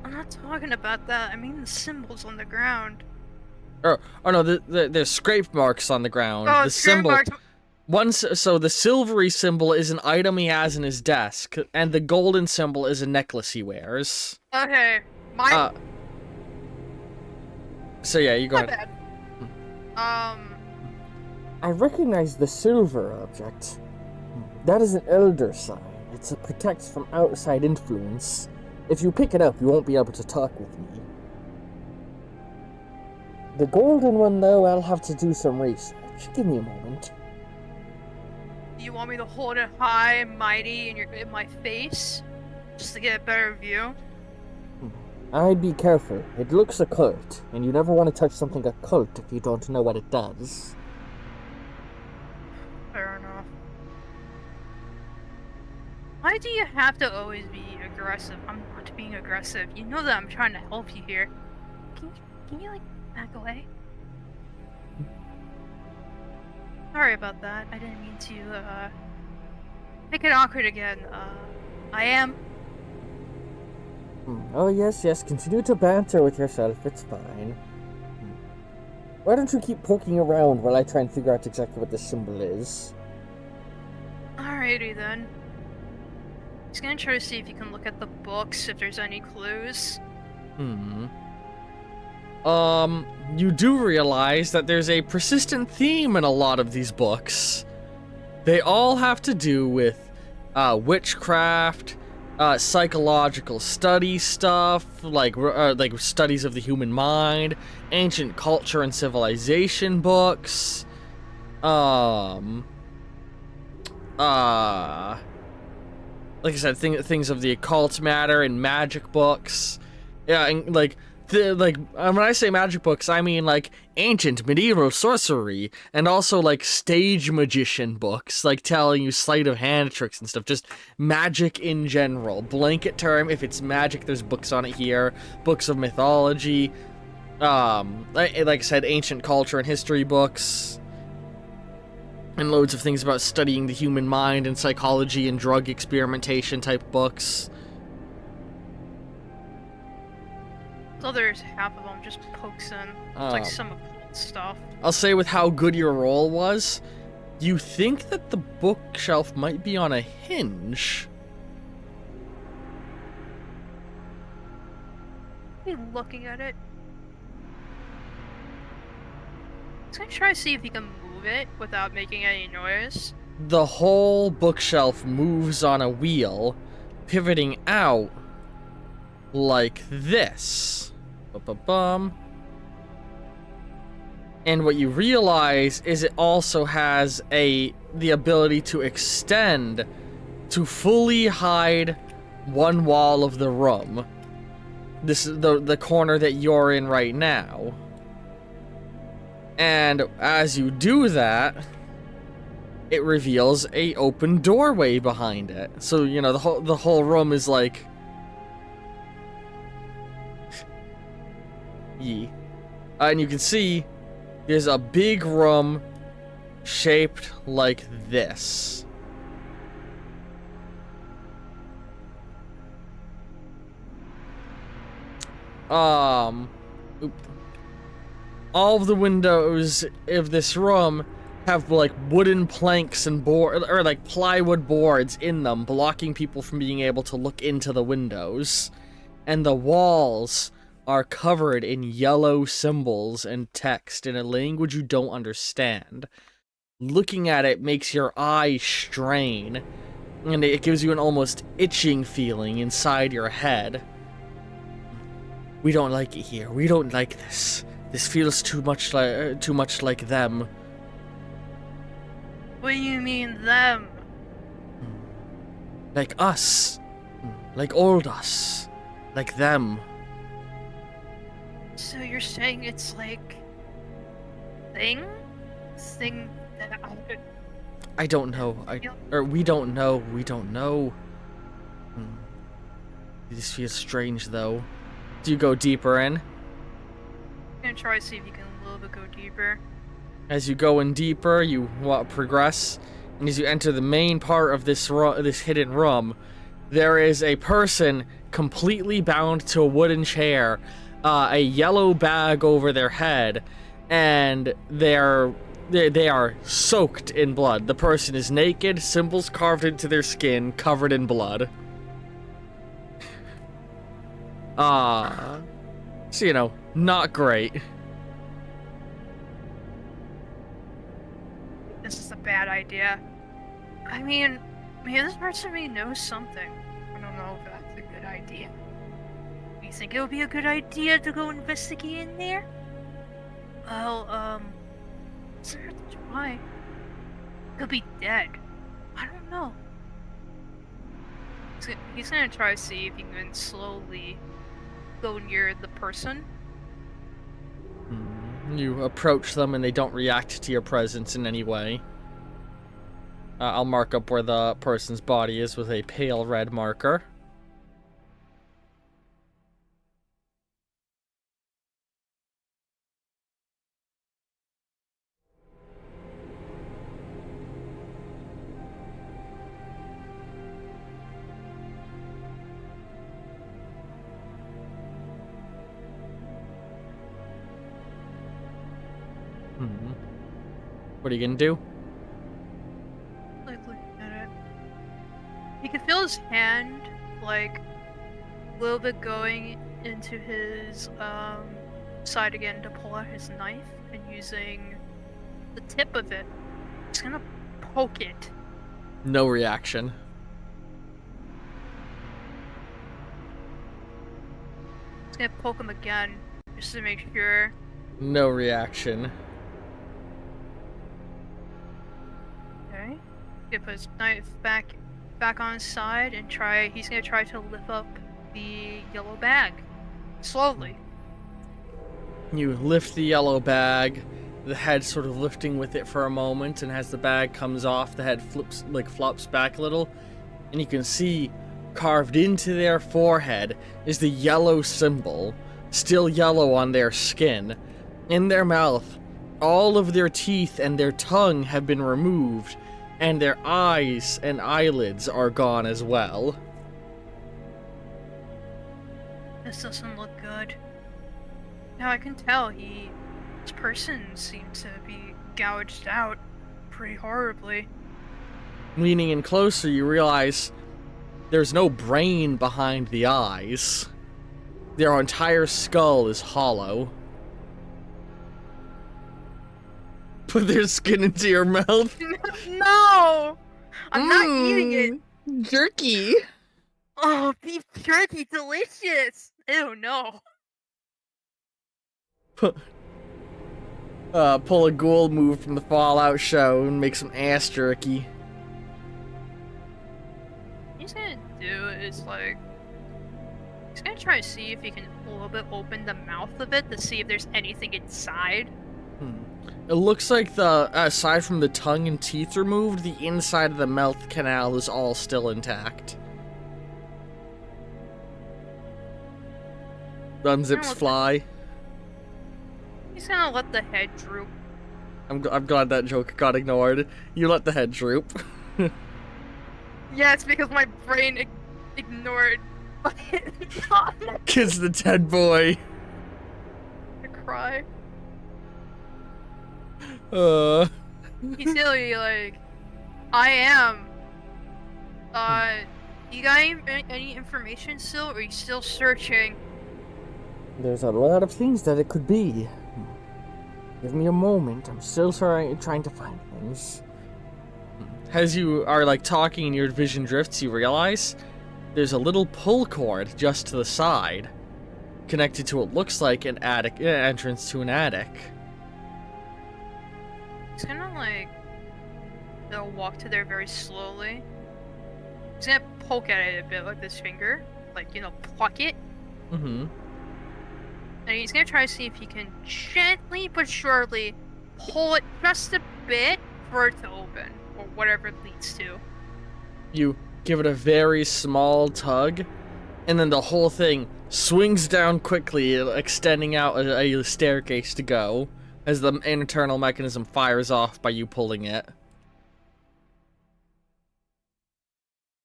S2: I'm not talking about that. I mean the symbols on the ground.
S1: Oh no, there's scrape marks on the ground.
S2: Oh,
S1: The
S2: scrape
S1: symbol.
S2: marks.
S1: So the silvery symbol is an item he has in his desk, and the golden symbol is a necklace he wears.
S2: Okay,
S1: So yeah, you go ahead.
S2: bad.
S3: I recognize the silver object. That is an elder sign. It protects from outside influence. If you pick it up, you won't be able to talk with me. The golden one, though, I'll have to do some research. Give me a moment.
S2: Do you want me to hold it high and mighty in my face? Just to get a better view?
S3: I'd be careful. It looks occult, and you never want to touch something occult if you don't know what it does.
S2: Fair enough. Why do you have to always be aggressive? I'm not being aggressive. You know that I'm trying to help you here. Can you like, back away? Sorry about that. I didn't mean to, make it awkward again. I am.
S3: Oh, yes, continue to banter with yourself, it's fine. Why don't you keep poking around while I try and figure out exactly what this symbol is?
S2: Alrighty then. Just gonna try to see if you can look at the books, if there's any clues.
S1: You do realize that there's a persistent theme in a lot of these books. They all have to do with, witchcraft, psychological study stuff, like studies of the human mind, ancient culture and civilization books, like I said, things of the occult matter and magic books. Yeah, and when I say magic books, I mean like ancient medieval sorcery, and also like stage magician books, like telling you sleight of hand tricks and stuff. Just magic in general, blanket term. If it's magic, there's books on it here. Books of mythology, like I said, ancient culture and history books, and loads of things about studying the human mind and psychology and drug experimentation type books.
S2: So there's half of them just pokes in. It's like some occult stuff.
S1: I'll say with how good your roll was, you think that the bookshelf might be on a hinge.
S2: Be looking at it. Just gonna try to see if you can move it without making any noise.
S1: The whole bookshelf moves on a wheel, pivoting out like this. Ba-ba-bum. And what you realize is it also has the ability to extend to fully hide one wall of the room. This is the corner that you're in right now. And as you do that, it reveals a open doorway behind it. So, you know, the whole room is like and you can see there's a big room shaped like this. All of the windows of this room have like wooden planks and like plywood boards in them, blocking people from being able to look into the windows. And the walls are covered in yellow symbols and text in a language you don't understand. Looking at it makes your eyes strain, and it gives you an almost itching feeling inside your head. We don't like it here. We don't like this. This feels too much like them.
S2: What do you mean, them?
S1: Like us. Like old us. Like them.
S2: So you're saying it's like thing that
S1: I don't know. We don't know. We don't know. This feels strange, though. Do you go deeper in?
S2: I'm gonna try to see if you can a little bit go deeper.
S1: As you go in deeper, you progress, and as you enter the main part of this hidden room, there is a person completely bound to a wooden chair, a yellow bag over their head, and they are soaked in blood. The person is naked, symbols carved into their skin, covered in blood. So, not great.
S2: This is a bad idea. I mean, maybe this person may know something. I don't know if that's a good idea. Do you think it would be a good idea to go investigate in there? Well, it's hard to try. He'll be dead. I don't know. He's gonna try to see if he can slowly go near the person.
S1: You approach them and they don't react to your presence in any way. I'll mark up where the person's body is with a pale red marker. What are you gonna do?
S2: Like, looking at it. You can feel his hand, like, a little bit going into his, side again to pull out his knife, and using the tip of it, he's gonna poke it.
S1: No reaction.
S2: He's gonna poke him again, just to make sure.
S1: No reaction.
S2: Okay. He's gonna put his knife back on his side and he's gonna try to lift up the yellow bag. Slowly.
S1: You lift the yellow bag, the head sort of lifting with it for a moment, and as the bag comes off, the head flops back a little, and you can see carved into their forehead is the yellow symbol, still yellow on their skin. In their mouth, all of their teeth and their tongue have been removed, and their eyes and eyelids are gone as well.
S2: This doesn't look good. Now I can tell this person seems to be gouged out pretty horribly.
S1: Leaning in closer, you realize there's no brain behind the eyes. Their entire skull is hollow. Put their skin into your mouth.
S2: No! I'm not eating it!
S1: Jerky!
S2: Oh, beef jerky, delicious! Ew, no.
S1: Pull a ghoul move from the Fallout show and make some ass jerky.
S2: What he's gonna do is, he's gonna try to see if he can a little bit open the mouth of it to see if there's anything inside.
S1: It looks like aside from the tongue and teeth removed, the inside of the mouth canal is all still intact. Unzips fly.
S2: He's gonna let the head droop.
S1: I'm glad that joke got ignored. You let the head droop.
S2: Yeah, it's because my brain ignored.
S1: Kiss the dead boy.
S2: I cry. He's silly, I am. You got any information still, or are you still searching?
S3: There's a lot of things that it could be. Give me a moment, I'm still trying to find things.
S1: As you are talking and your vision drifts, you realize there's a little pull cord just to the side, connected to what looks like an attic, entrance to an attic.
S2: He's gonna they'll walk to there very slowly. He's gonna poke at it a bit with his finger, pluck it.
S1: Mm-hmm.
S2: And he's gonna try to see if he can gently but surely pull it just a bit for it to open, or whatever it leads to.
S1: You give it a very small tug, and then the whole thing swings down quickly, extending out a staircase to go. as the internal mechanism fires off by you pulling it.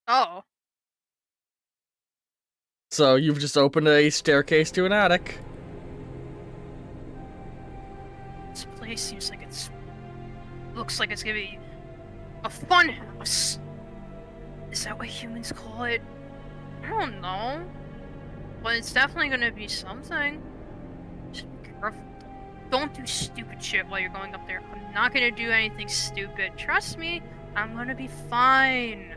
S2: Oh.
S1: So you've just opened a staircase to an attic.
S2: This place seems like looks like it's gonna be a fun house. Is that what humans call it? I don't know. But it's definitely gonna be something. Just be careful. Don't do stupid shit while you're going up there. I'm not gonna do anything stupid. Trust me, I'm gonna be fine.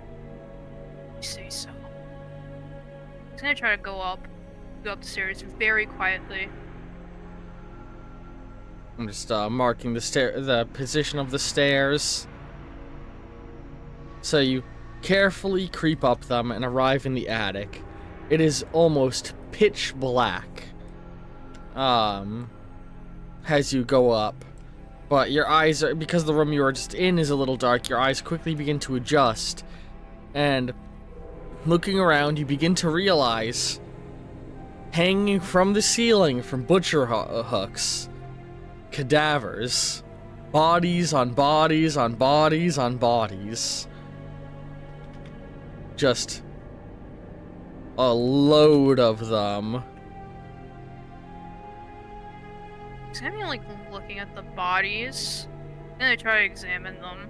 S2: You say so. I'm gonna try to go up the stairs very quietly.
S1: I'm just marking the position of the stairs. So you carefully creep up them and arrive in the attic. It is almost pitch black. As you go up. But your eyes are, because the room you are just in is a little dark, your eyes quickly begin to adjust. And looking around, you begin to realize, hanging from the ceiling from butcher hooks, cadavers. Bodies on bodies on bodies on bodies. Just a load of them.
S2: He's gonna be like looking at the bodies, and I try to examine them.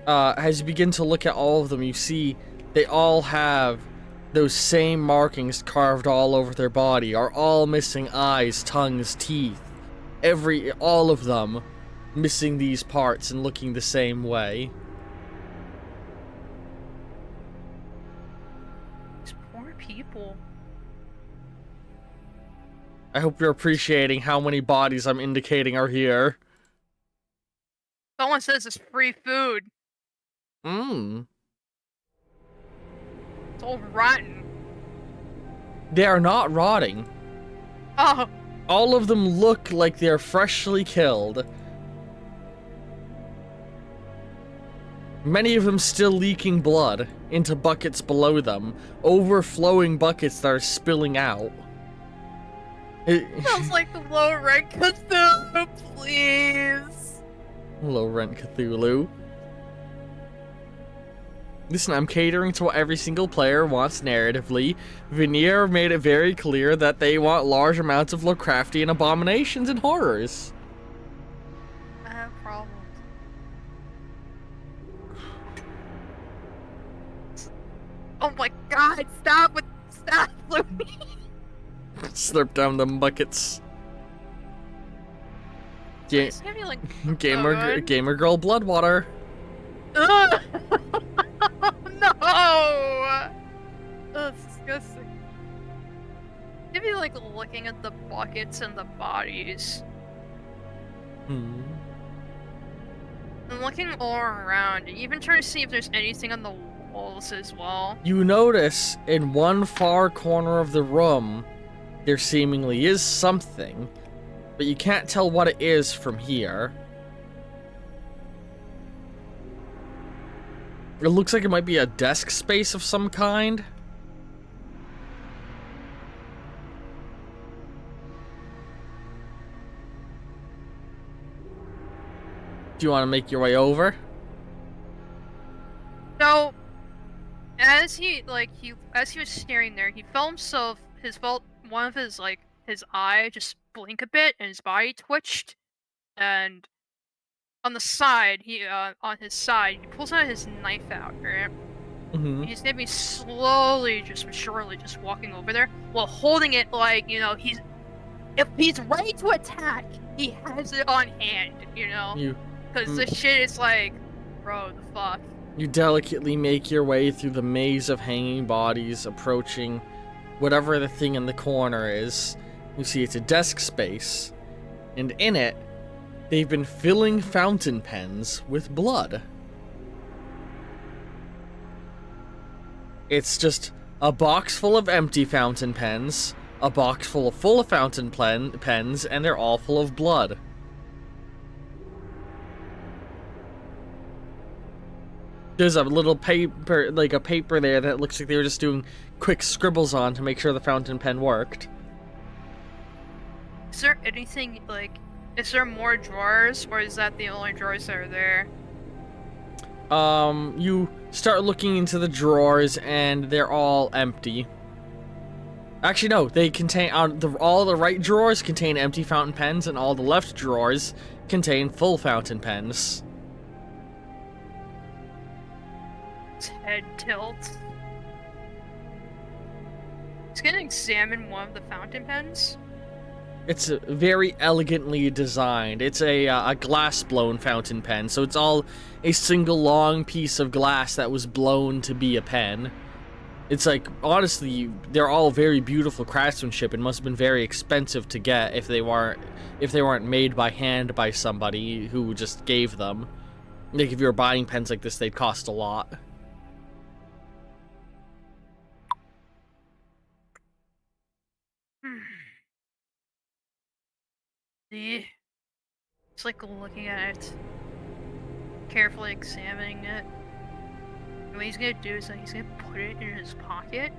S1: As you begin to look at all of them, you see they all have those same markings carved all over their body, are all missing eyes, tongues, teeth. All of them missing these parts and looking the same way.
S2: These poor people.
S1: I hope you're appreciating how many bodies I'm indicating are here.
S2: Someone says it's free food.
S1: Mmm.
S2: It's all rotten.
S1: They are not rotting.
S2: Oh.
S1: All of them look like they're freshly killed. Many of them still leaking blood into buckets below them. Overflowing buckets that are spilling out.
S2: Sounds like low rank Cthulhu, please.
S1: Low rent Cthulhu. Listen, I'm catering to what every single player wants narratively. Veneer made it very clear that they want large amounts of Lovecraftian abominations and horrors.
S2: I have problems. Oh my god, stop, Louis.
S1: Slurp down them buckets.
S2: It's gonna be like
S1: Gamer girl blood water.
S2: Ugh. No! That's disgusting. If you like looking at the buckets and the bodies.
S1: Hmm.
S2: And looking all around, and even trying to see if there's anything on the walls as well.
S1: You notice in one far corner of the room, there seemingly is something, but you can't tell what it is from here. It looks like it might be a desk space of some kind. Do you want to make your way over?
S2: So, as he was staring there, he felt himself, one of his eye just blink a bit, and his body twitched, and on the side, on his side, he pulls out his knife out, right?
S1: Mm-hmm.
S2: He's gonna be slowly, just surely, just walking over there, while holding it like, if he's ready to attack, he has it on hand, Because this shit is like, bro, the fuck.
S1: You delicately make your way through the maze of hanging bodies, approaching whatever the thing in the corner is. You see it's a desk space, and in it, they've been filling fountain pens with blood. It's just a box full of empty fountain pens, a box full of fountain pens, and they're all full of blood. There's a little paper, like a paper there that looks like they were just doing quick scribbles on to make sure the fountain pen worked.
S2: Is there anything, like, is there more drawers, or is that the only drawers that are there?
S1: You start looking into the drawers, and they're all empty. Actually, no, they contain, all the right drawers contain empty fountain pens, and all the left drawers contain full fountain pens.
S2: His head tilts. He's gonna examine one of the fountain pens.
S1: It's very elegantly designed. It's a glass-blown fountain pen, so it's all a single long piece of glass that was blown to be a pen. It's like, honestly, they're all very beautiful craftsmanship. It must have been very expensive to get if they weren't made by hand by somebody who just gave them. Like, if you were buying pens like this, they'd cost a lot.
S2: It's like looking at it, carefully examining it. And what he's gonna do is that he's gonna put it in his pocket.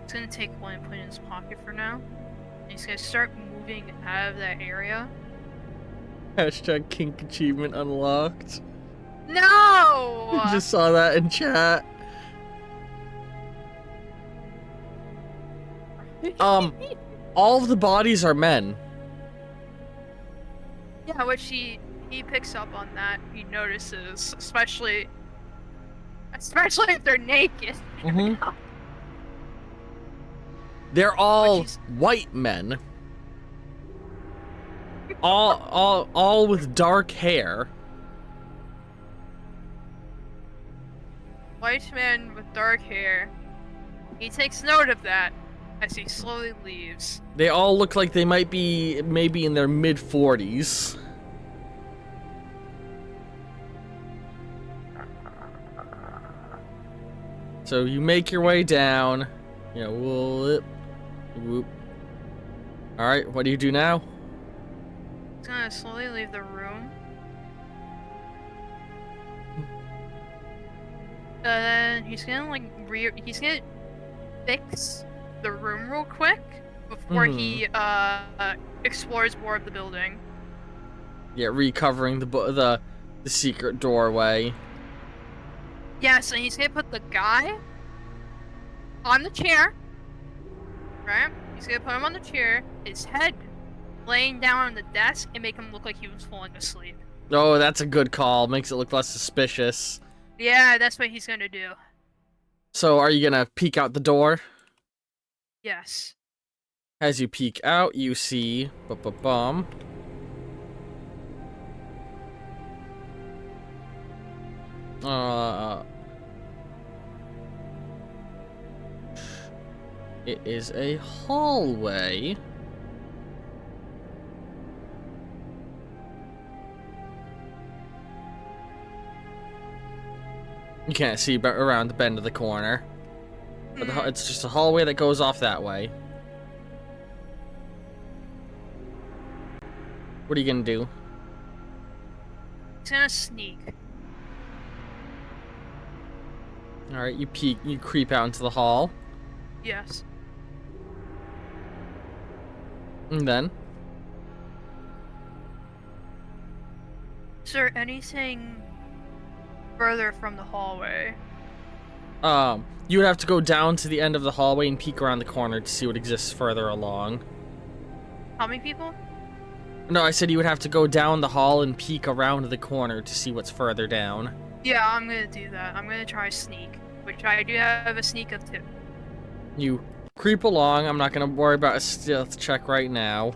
S2: He's gonna take one and put it in his pocket for now. And he's gonna start moving out of that area.
S1: Hashtag kink achievement unlocked.
S2: No!
S1: Just saw that in chat. All of the bodies are men.
S2: Yeah, which he picks up on that. He notices, especially if they're naked.
S1: Mm-hmm. They're all white men. All with dark hair.
S2: White man with dark hair. He takes note of that as he slowly leaves.
S1: They all look like they might be maybe in their mid-40s. So you make your way down. You know, whoop, whoop. All right, what do you do now?
S2: He's gonna slowly leave the room. Then he's gonna he's gonna fix the room real quick before he explores more of the building.
S1: Yeah, recovering the secret doorway.
S2: Yes, and he's gonna put the guy on the chair. Right? He's gonna put him on the chair, his head laying down on the desk, and make him look like he was falling asleep.
S1: Oh, that's a good call. Makes it look less suspicious.
S2: Yeah, that's what he's gonna do.
S1: So, are you gonna peek out the door?
S2: Yes.
S1: As you peek out, you see... Ba-ba-bum. It is a hallway. You can't see around the bend of the corner. But it's just a hallway that goes off that way. What are you gonna do?
S2: He's gonna sneak.
S1: Alright, you creep out into the hall.
S2: Yes.
S1: And then?
S2: Is there anything further from the hallway?
S1: You would have to go down to the end of the hallway and peek around the corner to see what exists further along.
S2: How many people?
S1: No, I said you would have to go down the hall and peek around the corner to see what's further down.
S2: Yeah, I'm gonna do that. I'm gonna try sneak, which I do have a sneak of 2.
S1: You creep along. I'm not gonna worry about a stealth check right now.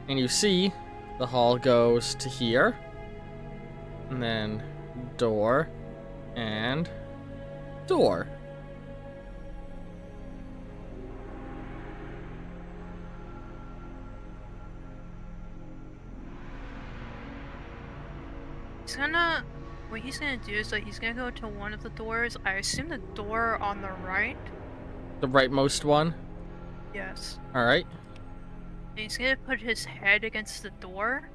S1: And you see the hall goes to here. And then door and door.
S2: What he's gonna do is that he's gonna go to one of the doors. I assume the door on the right.
S1: The rightmost one?
S2: Yes.
S1: Alright.
S2: And he's gonna put his head against the door.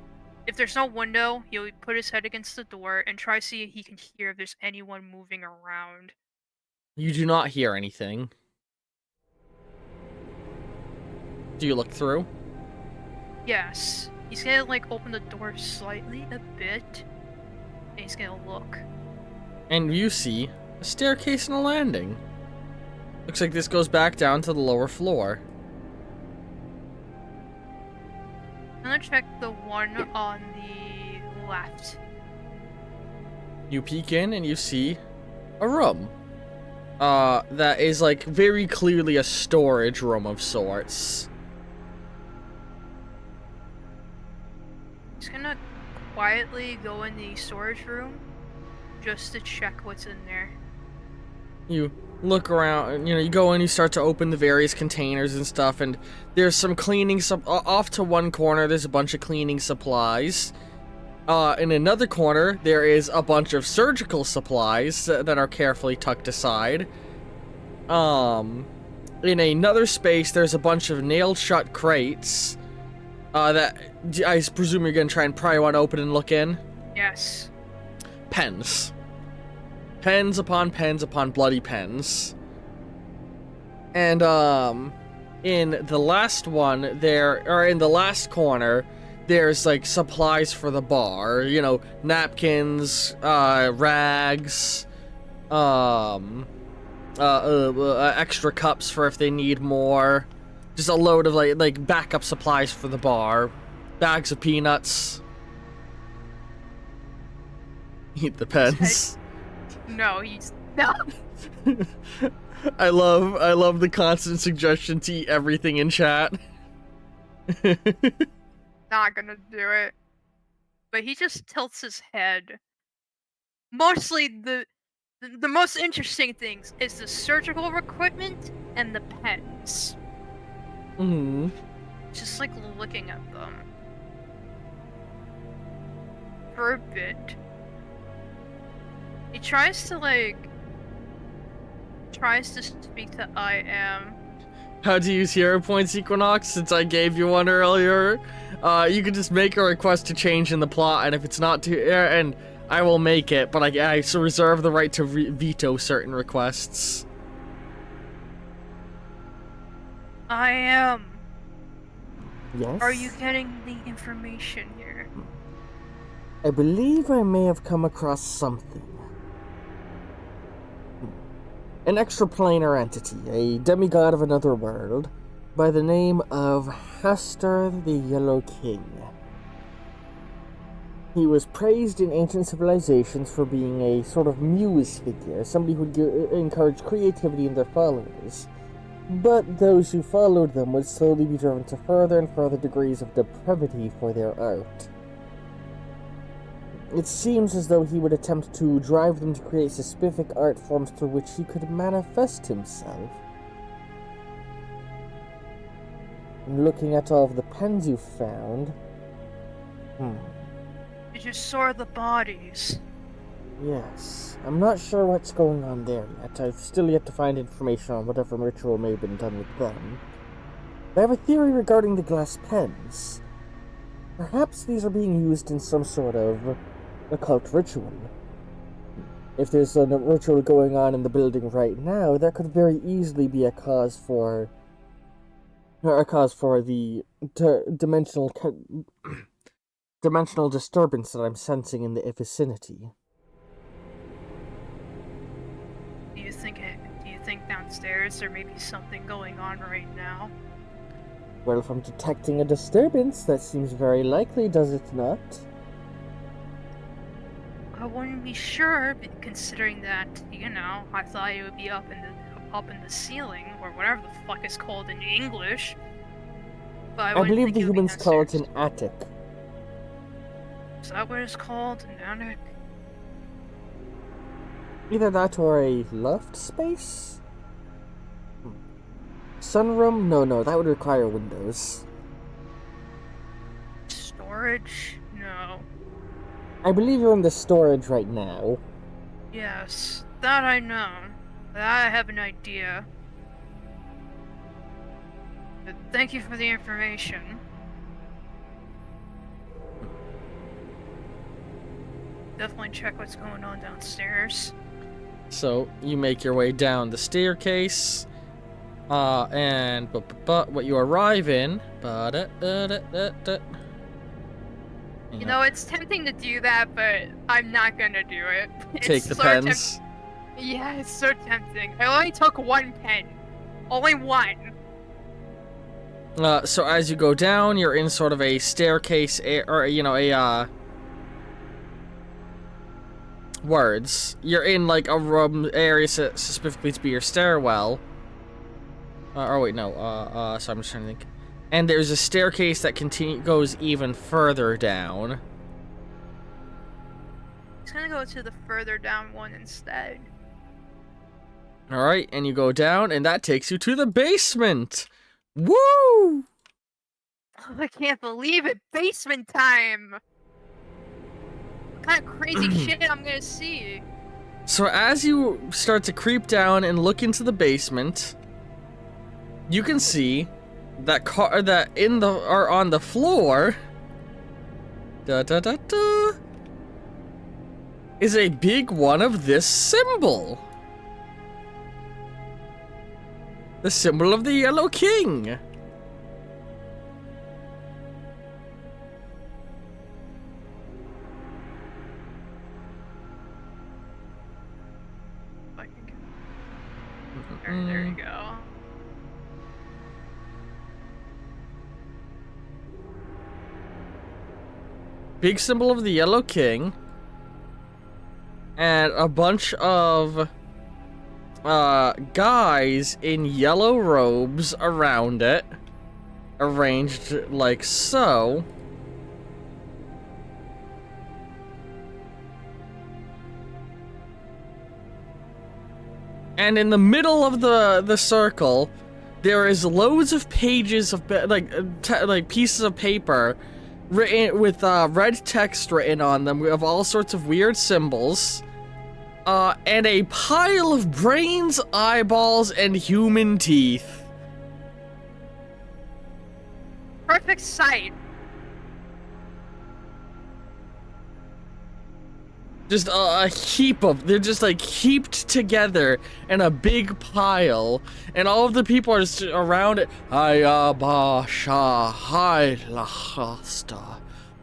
S2: If there's no window, he'll put his head against the door and try to see if he can hear if there's anyone moving around.
S1: You do not hear anything. Do you look through?
S2: Yes. He's gonna, like, open the door slightly a bit. And he's gonna look.
S1: And you see a staircase and a landing. Looks like this goes back down to the lower floor.
S2: I'm gonna check the one on the left.
S1: You peek in and you see a room. That is, like, very clearly a storage room of sorts.
S2: He's gonna quietly go in the storage room just to check what's in there.
S1: You look around, you know, you go in, you start to open the various containers and stuff, and there's some cleaning off to one corner, there's a bunch of cleaning supplies. In another corner, there is a bunch of surgical supplies that are carefully tucked aside. In another space, there's a bunch of nailed shut crates. That I presume you're gonna try and pry one open and look in?
S2: Yes.
S1: Pens. Pens upon bloody pens. And, in the last one, in the last corner, there's, like, supplies for the bar. You know, napkins, rags, extra cups for if they need more. Just a load of, like backup supplies for the bar. Bags of peanuts. Eat the pens.
S2: No, he's no.
S1: I love the constant suggestion to eat everything in chat.
S2: Not gonna do it. But he just tilts his head. Mostly the most interesting things is the surgical equipment and the pens.
S1: Mm-hmm.
S2: Just like looking at them. For a bit. He tries to speak to I am.
S1: How to use hero points, Equinox? Since I gave you one earlier, you can just make a request to change in the plot, and if it's not to, and I will make it, but I reserve the right to veto certain requests.
S2: I am.
S3: Yes?
S2: Are you getting the information here?
S3: I believe I may have come across something. An extraplanar entity, a demigod of another world, by the name of Hester the Yellow King. He was praised in ancient civilizations for being a sort of muse figure, somebody who would encourage creativity in their followers. But those who followed them would slowly be driven to further and further degrees of depravity for their art. It seems as though he would attempt to drive them to create specific art forms through which he could manifest himself. And looking at all of the pens you found...
S2: Did you sort the bodies?
S3: Yes. I'm not sure what's going on there yet. I've still yet to find information on whatever ritual may have been done with them. But I have a theory regarding the glass pens. Perhaps these are being used in some sort of occult ritual. If there's a ritual going on in the building right now, that could very easily be a cause for the dimensional disturbance that I'm sensing in the vicinity.
S2: Do you think downstairs there may be something going on right now?
S3: Well, if I'm detecting a disturbance, that seems very likely, does it not?
S2: I wouldn't be sure, considering that, I thought it would be up in the ceiling, or whatever the fuck it's called in English. But I
S3: believe the humans call it an attic.
S2: Is that what it's called? An attic?
S3: Either that or a loft space? Sunroom? No, that would require windows.
S2: Storage? No.
S3: I believe you're in the storage right now.
S2: Yes, that I know. That I have an idea. But thank you for the information. Definitely check what's going on downstairs.
S1: So, you make your way down the staircase, But what you arrive in,
S2: You know, it's tempting to do that, but I'm not gonna do it.
S1: Take
S2: It's
S1: the
S2: so
S1: pens.
S2: Yeah, it's so tempting. I only took one pen. Only one.
S1: So as you go down, you're in sort of a staircase, You're in like a room area specifically to be your stairwell. Sorry, I'm just trying to think. And there's a staircase that goes even further down.
S2: It's gonna go to the further down one instead.
S1: Alright, and you go down, and that takes you to the basement! Woo!
S2: Oh, I can't believe it! Basement time! What kind of crazy shit I'm gonna see?
S1: So as you start to creep down and look into the basement, you can see that on the floor is a big one of this symbol. The symbol of the Yellow King.
S2: There you go.
S1: Big symbol of the Yellow King. And a bunch of guys in yellow robes around it, arranged like so. And in the middle of the circle, there is loads of pages of like pieces of paper written with red text written on them of all sorts of weird symbols. And a pile of brains, eyeballs, and human teeth.
S2: Perfect sight.
S1: Just a heap of, they're just like heaped together in a big pile, and all of the people are just around it. Hayabasha, Hailahasta,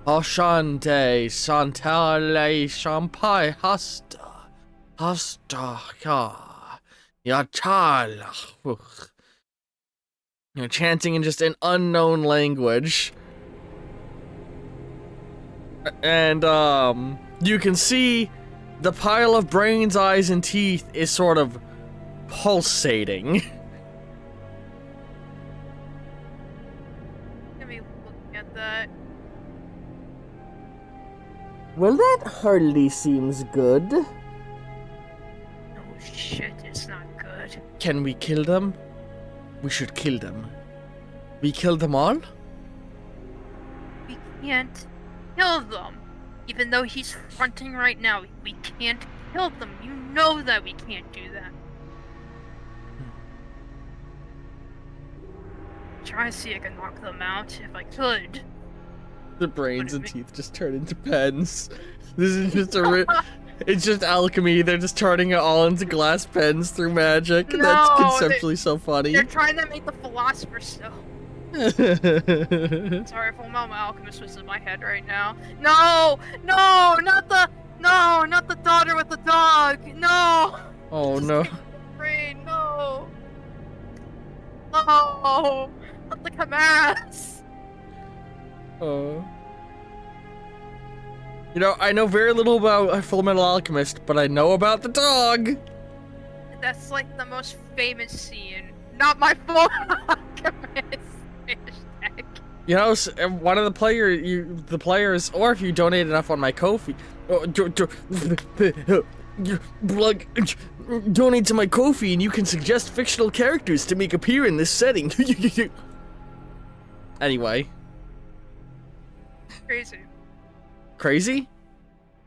S1: Ashante, Santale, Shampai, Hasta. Hasta, Yachala. You're chanting in just an unknown language. And, you can see the pile of brains, eyes, and teeth is sort of pulsating.
S2: Let me look at that.
S3: Well, that hardly seems good.
S2: Oh shit, it's not good.
S1: Can we kill them? We should kill them. We kill them all?
S2: We can't kill them. Even though he's fronting right now, we can't kill them. You know that we can't do that. Try to see if I can knock them out if I could.
S1: The brains and teeth just turn into pens. This is just it's just alchemy. They're just turning it all into glass pens through magic.
S2: No,
S1: That's conceptually so funny.
S2: They're trying to make the Philosopher's Stone. Sorry if my alchemist was in my head right now. No, not the daughter with the dog. No.
S1: Oh
S2: Just
S1: no.
S2: give me the brain. No, not the chimeras.
S1: Oh. You know, I know very little about Fullmetal Alchemist, but I know about the dog.
S2: That's like the most famous scene. Not my full alchemist. Hashtag.
S1: You know, one of the players, or if you donate enough on my Ko-fi, donate to my Ko-fi and you can suggest fictional characters to make appear in this setting. Anyway.
S2: Crazy.
S1: Crazy?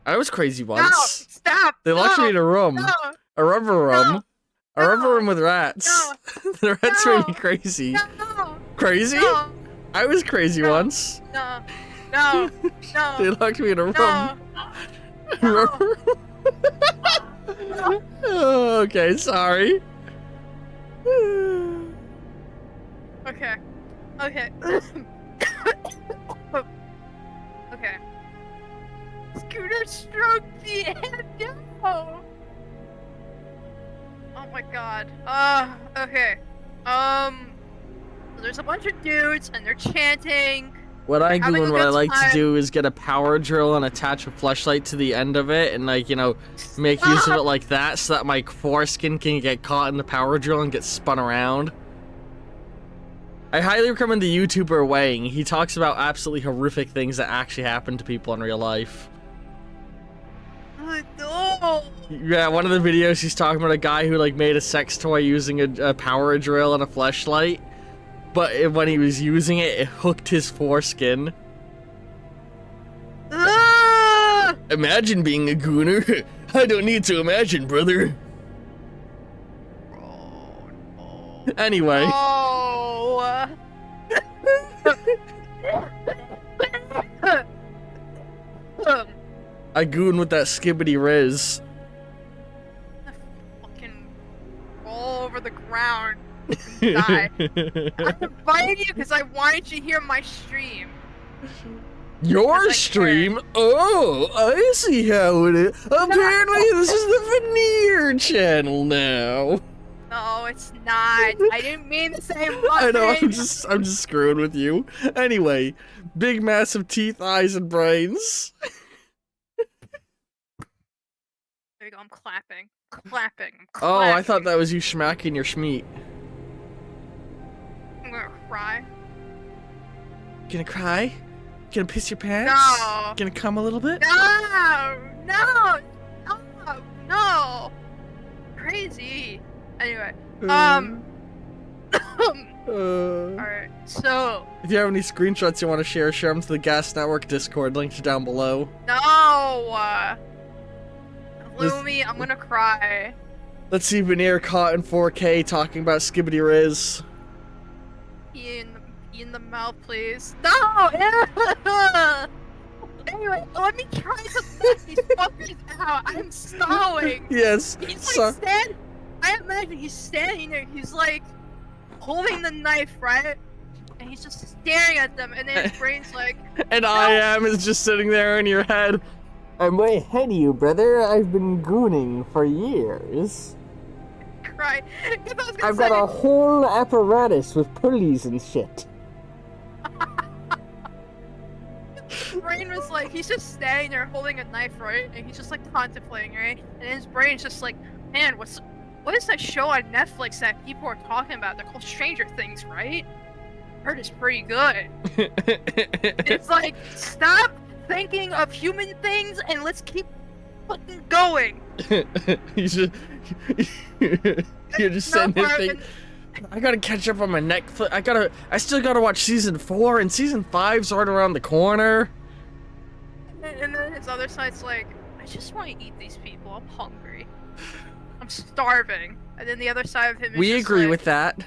S1: I was crazy
S2: No,
S1: once.
S2: stop.
S1: They locked me in a room.
S2: No,
S1: A rubber room. A rubber room with rats.
S2: No.
S1: The rats
S2: No.
S1: made me crazy.
S2: no,
S1: Crazy?
S2: no,
S1: I was crazy
S2: No.
S1: once.
S2: no,
S1: They
S2: no,
S1: locked me in a room.
S2: no.
S1: Oh, okay, sorry.
S2: Okay. Okay. Okay. Scooter stroked the end. No. Oh my god. Okay. So there's a bunch of dudes and they're chanting.
S1: What I do
S2: having
S1: and
S2: a
S1: what I
S2: good
S1: like to
S2: time.
S1: do is get a power drill and attach a fleshlight to the end of it and, like, you know, make use of it like that so that my foreskin can get caught in the power drill and get spun around. I highly recommend the YouTuber Wang. He talks about absolutely horrific things that actually happen to people in real life.
S2: No.
S1: Yeah, one of the videos he's talking about a guy who, like, made a sex toy using a power drill and a fleshlight. But when he was using it, it hooked his foreskin. Imagine being a gooner. I don't need to imagine, brother.
S2: Oh, no.
S1: Anyway.
S2: Oh.
S1: I goon with that skibbity riz.
S2: Fucking roll over the ground and die. I invited you because I wanted you to hear my stream.
S1: Your
S2: I
S1: stream? Oh, I see how it is. Apparently, this is the Veneer channel now.
S2: No, it's not. I didn't mean to say muffin.
S1: I know. I'm just screwing with you. Anyway, big, massive teeth, eyes, and brains.
S2: There you go. I'm clapping. Clapping. I'm
S1: Oh, I
S2: clapping.
S1: thought that was you schmacking your schmeat.
S2: I'm gonna cry.
S1: Gonna cry? Gonna piss your pants?
S2: No.
S1: Gonna come a little bit?
S2: No. No. No. No. Crazy. Anyway. Alright, so
S1: If you have any screenshots you want to share them to the Gas Network Discord, linked down below.
S2: no Lumi, I'm gonna cry.
S1: Let's see Veneer caught in 4K talking about Skibbity Riz.
S2: Pee in the mouth, please. No! Anyway, let me try to let these fuckers out. I'm stalling.
S1: Yes,
S2: He's like I imagine he's standing there, he's like holding the knife, right? And he's just staring at them, and then his brain's like,
S1: and
S2: no.
S1: I am is just sitting there in your head.
S3: I'm way ahead of you, brother. I've been gooning for years.
S2: Cry. 'Cause I was gonna
S3: I've got
S2: say-
S3: a whole apparatus with pulleys and shit.
S2: His brain was like, he's just standing there holding a knife, right? And he's just like contemplating, right? And his brain's just like, man, what is that show on Netflix that people are talking about? They're called Stranger Things, right? Heard it's pretty good. It's like, stop thinking of human things and let's keep fucking going.
S1: You're just sitting there thinking, I gotta catch up on my Netflix. I still gotta watch season 4, and season 5's right around the corner.
S2: And then his other side's like, I just want to eat these people. I'm hungry. I'm starving. And then the other side of him is
S1: We
S2: just
S1: agree
S2: like,
S1: with that.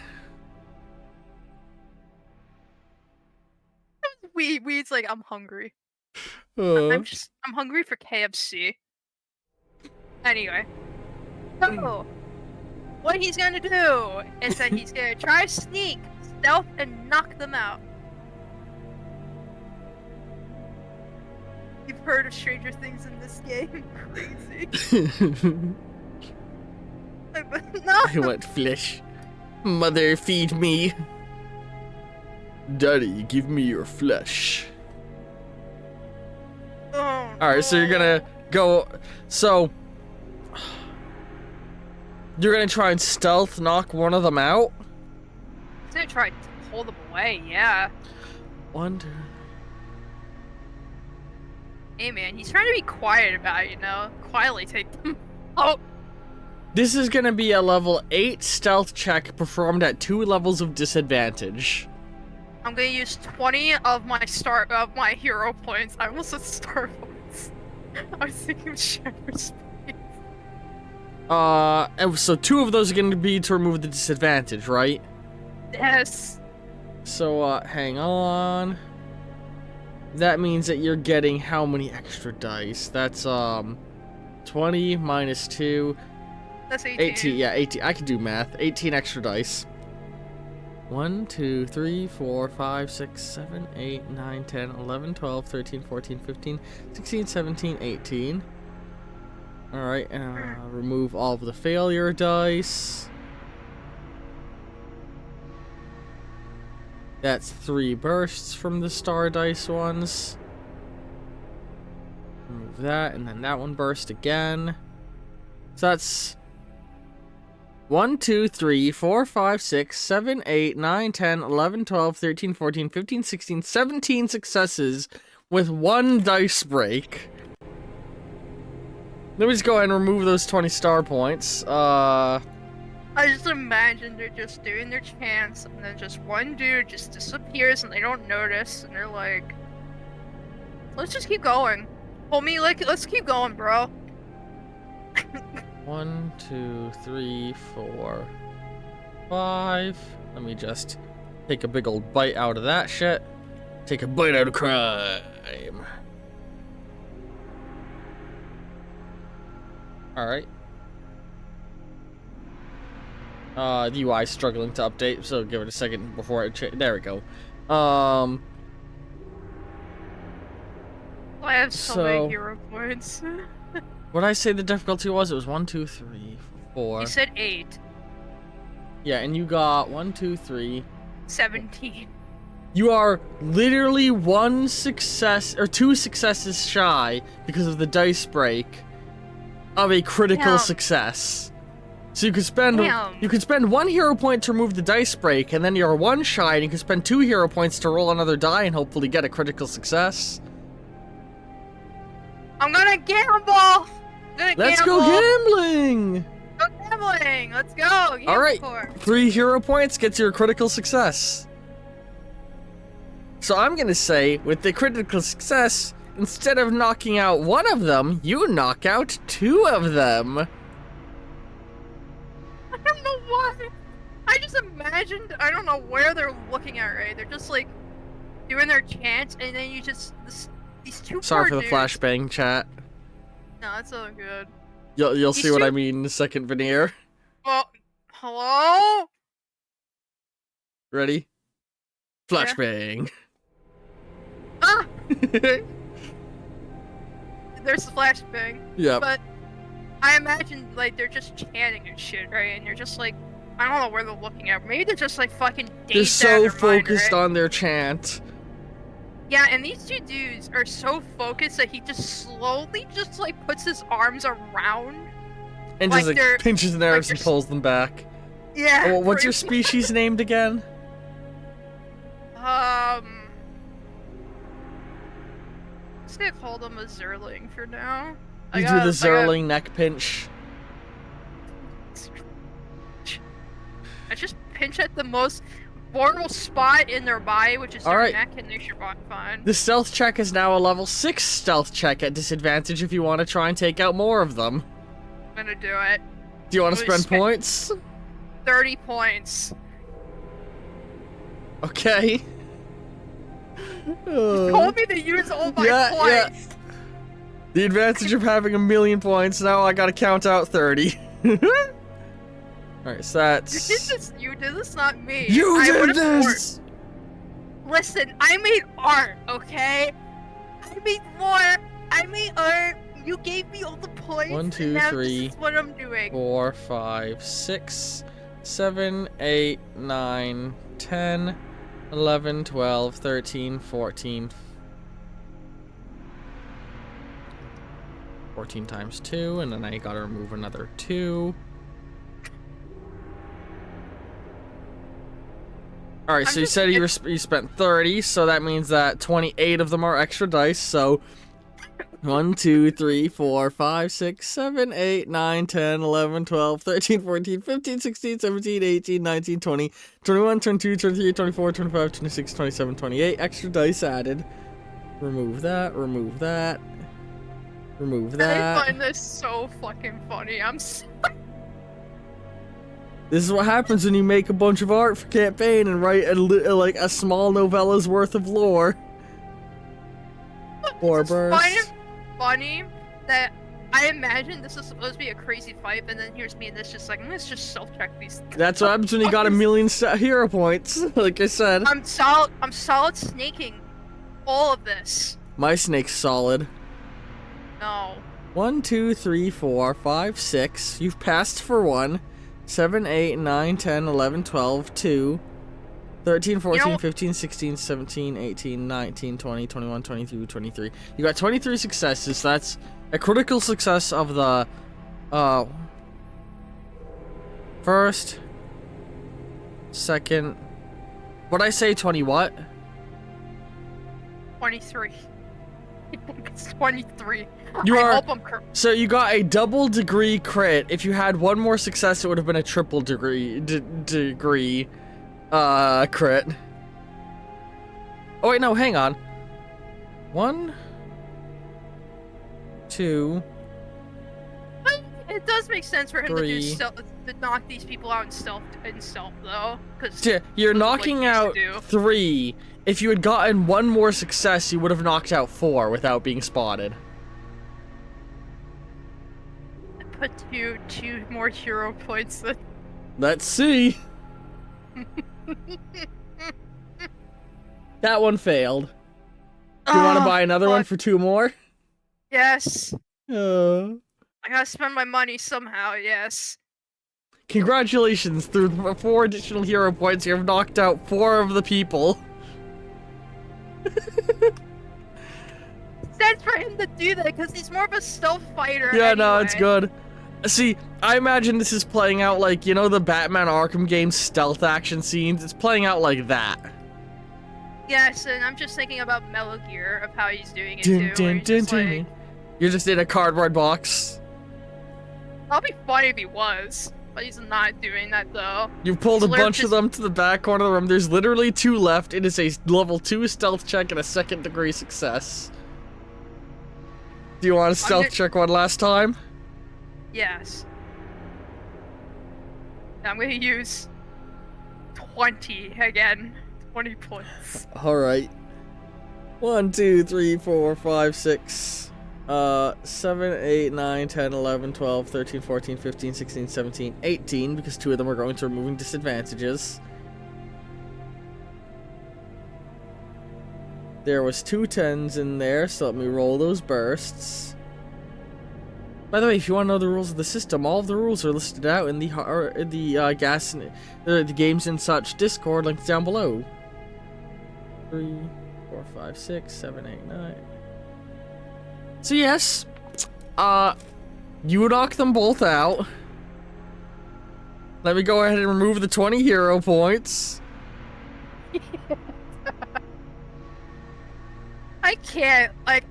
S2: Weed's like, I'm hungry.
S1: Uh,
S2: I'm hungry for KFC. Anyway. So, what he's gonna do is that he's gonna try sneak, stealth, and knock them out. You've heard of Stranger Things in this game? Crazy. No!
S1: I want flesh. Mother, feed me. Daddy, give me your flesh.
S2: Oh,
S1: Alright, so you're gonna go. So. You're gonna try and stealth knock one of them out?
S2: He's gonna try to pull them away, yeah.
S1: Wonder.
S2: Hey man, he's trying to be quiet about it, you know? Quietly take them out.
S1: This is gonna be a level 8 stealth check performed at 2 levels of disadvantage.
S2: I'm gonna use 20 of my hero points. I almost said star points. I was thinking of Shatter's space.
S1: And so 2 of those are gonna be to remove the disadvantage, right?
S2: Yes.
S1: So, hang on. That means that you're getting how many extra dice? That's, 20 minus 2.
S2: That's 18.
S1: 18, yeah, 18. I can do math. 18 extra dice. 1, 2, 3, 4, 5, 6, 7, 8, 9, 10, 11, 12, 13, 14, 15, 16, 17, 18. Alright, remove all of the failure dice. That's 3 bursts from the star dice ones. Remove that, and then that one burst again. So that's 1, 2, 3, 4, 5, 6, 7, 8, 9, 10, 11, 12, 13, 14, 15, 16, 17 successes with 1 dice break. Let me just go ahead and remove those 20 star points.
S2: I just imagine they're just doing their chants, and then just one dude just disappears, and they don't notice, and they're like, "Let's just keep going, homie. Like, let's keep going, bro."
S1: 1, 2, 3, 4, 5. Let me just take a big old bite out of that shit. Take a bite out of crime. Alright. The UI is struggling to update, so give it a second before it there we go.
S2: I have so
S1: So-
S2: many hero points.
S1: What did I say the difficulty was? It was 1, 2, 3, 4.
S2: You said 8.
S1: Yeah, and you got 1, 2, 3.
S2: 17.
S1: You are literally 1 success or 2 successes shy because of the dice break of a critical
S2: Damn.
S1: success. So you could spend
S2: Damn.
S1: 1 hero point to remove the dice break, and then you're 1 shy, and you can spend 2 hero points to roll another die and hopefully get a critical success.
S2: I'm gonna gamble!
S1: Let's go gambling!
S2: Go gambling! Let's go!
S1: Alright,
S2: Gamble.
S1: 3 hero points gets you a critical success. So I'm gonna say, with the critical success, instead of knocking out 1 of them, you knock out 2 of them.
S2: I don't know why. I just imagined, I don't know where they're looking at, right? They're just like doing their chants, and then you just these 2
S1: Sorry for
S2: poor
S1: the
S2: dudes.
S1: flashbang chat.
S2: No, it's all good.
S1: You'll see
S2: These
S1: what
S2: two-
S1: I mean in a second, Veneer.
S2: Well, hello?
S1: Ready? Flashbang.
S2: Ah! There's the flashbang.
S1: Yep.
S2: But I imagine like they're just chanting and shit, right? And you're just like, I don't know where they're looking at. Maybe they're just like fucking
S1: They're
S2: dazed out
S1: so
S2: of their mind,
S1: focused
S2: right?
S1: on their chant.
S2: Yeah, and these 2 dudes are so focused that he just slowly just like puts his arms around.
S1: And
S2: Like
S1: just like
S2: they're-
S1: pinches nerves and
S2: they're-
S1: pulls them back.
S2: Yeah.
S1: Oh, what's your
S2: pretty
S1: species named again?
S2: much. Let's say I call them a Zerling for now.
S1: You do the Zerling neck pinch.
S2: I just pinch at the most vulnerable spot in their body, which is their
S1: Alright.
S2: neck, and they should be fine.
S1: The stealth check is now a level 6 stealth check at disadvantage if you want to try and take out more of them.
S2: I'm gonna do it.
S1: Do you want to
S2: Really
S1: spend points?
S2: 30 points.
S1: Okay.
S2: Told me to use all my
S1: yeah.
S2: points.
S1: The advantage of having 1,000,000 points, now I gotta count out 30. Alright, so that's...
S2: You did this, not me.
S1: You
S2: I
S1: did
S2: would've
S1: this!
S2: Listen, I made art, okay? I made more. I made art. You gave me all the points.
S1: 1, 2,
S2: and now
S1: 3,
S2: This is what I'm doing.
S1: 4, 5, 6, 7, 8, 9, 10, 11, 12, 13, 14. 14 times 2, and then I gotta remove another 2. Alright, so you said you spent 30, so that means that 28 of them are extra dice, so 1, 2, 3, 4, 5, 6, 7, 8, 9, 10, 11, 12, 13, 14, 15, 16, 17, 18, 19, 20, 21, 22, 23, 24, 25, 26, 27, 28. Extra dice added. Remove that, remove that. Remove
S2: I
S1: that.
S2: find this so fucking funny. I'm so
S1: This is what happens when you make a bunch of art for campaign and write like a small novella's worth of lore. Or
S2: It's just
S1: burst.
S2: funny that I imagine this is supposed to be a crazy fight, and then here's me, and it's just like, let's just self-check these.
S1: That's what happens when you got a million hero points, like I said.
S2: I'm solid snaking all of this.
S1: My snake's solid.
S2: No.
S1: 1, 2, 3, 4, 5, 6. You've passed for 1. 7, 8, 9, 10, 11, 12, 2. 13, 14, 15, 16, 17, 18, 19, 20, 21, 22, 23. You got 23 successes. So that's a critical success of the first, second. What'd I say? 20 what?
S2: 23. It's 23.
S1: You
S2: I
S1: are
S2: hope I'm correct.
S1: So you got a double degree crit. If you had one more success, it would have been a triple degree crit. Oh wait, no, hang on. 1, 2.
S2: It does make sense for him to
S1: 3.
S2: do to knock these people out in stealth though, because
S1: You're knocking out 3. If you had gotten one more success, you would have knocked out 4 without being spotted.
S2: I put two more hero points. Then.
S1: Let's see. That one failed. Do you want to buy another one for 2 more?
S2: Yes. I gotta spend my money somehow, yes.
S1: Congratulations, through 4 additional hero points, you have knocked out 4 of the people.
S2: Sense for him to do that, because he's more of a stealth fighter.
S1: Yeah,
S2: anyway.
S1: no, it's good. See, I imagine this is playing out like, you know the Batman Arkham game's stealth action scenes? It's playing out like that.
S2: Yes, and I'm just thinking about Metal Gear, of how he's doing it
S1: Dun,
S2: too.
S1: dun,
S2: Where he's
S1: dun,
S2: just
S1: dun.
S2: like,
S1: You're just in a cardboard box.
S2: that'd be funny if he was, but he's not doing that though.
S1: You pulled a
S2: Slurp
S1: bunch of
S2: is-
S1: them to the back corner of the room. There's literally 2 left. It is a level 2 stealth check and a 2nd degree success. Do you want to stealth check one last time?
S2: Yes. I'm gonna use 20 again. 20 points.
S1: Alright. 1, 2, 3, 4, 5, 6. 7, 8, 9, 10, 11, 12, 13, 14, 15, 16, 17, 18, because 2 of them are going to removing disadvantages. There was 2 10s in there, so let me roll those bursts. By the way, if you want to know the rules of the system, all of the rules are listed out in the the Games and Such Discord, links down below. 3, 4, 5, 6, 7, 8, 9. So yes, you knock them both out. Let me go ahead and remove the 20 hero points.
S2: I can't, like,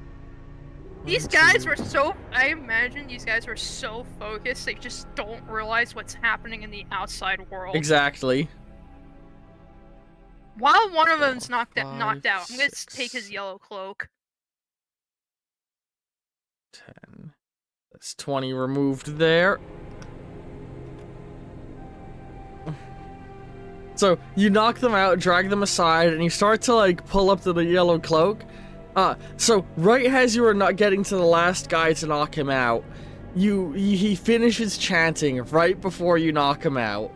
S2: these guys were so, I imagine these guys were so focused, they just don't realize what's happening in the outside world.
S1: Exactly.
S2: While one of them's knocked
S1: 5,
S2: out, I'm gonna
S1: 6.
S2: take his yellow cloak.
S1: 10. That's 20 removed there. So you knock them out, drag them aside, and you start to like pull up to the yellow cloak. So right as you are not getting to the last guy to knock him out, he finishes chanting right before you knock him out,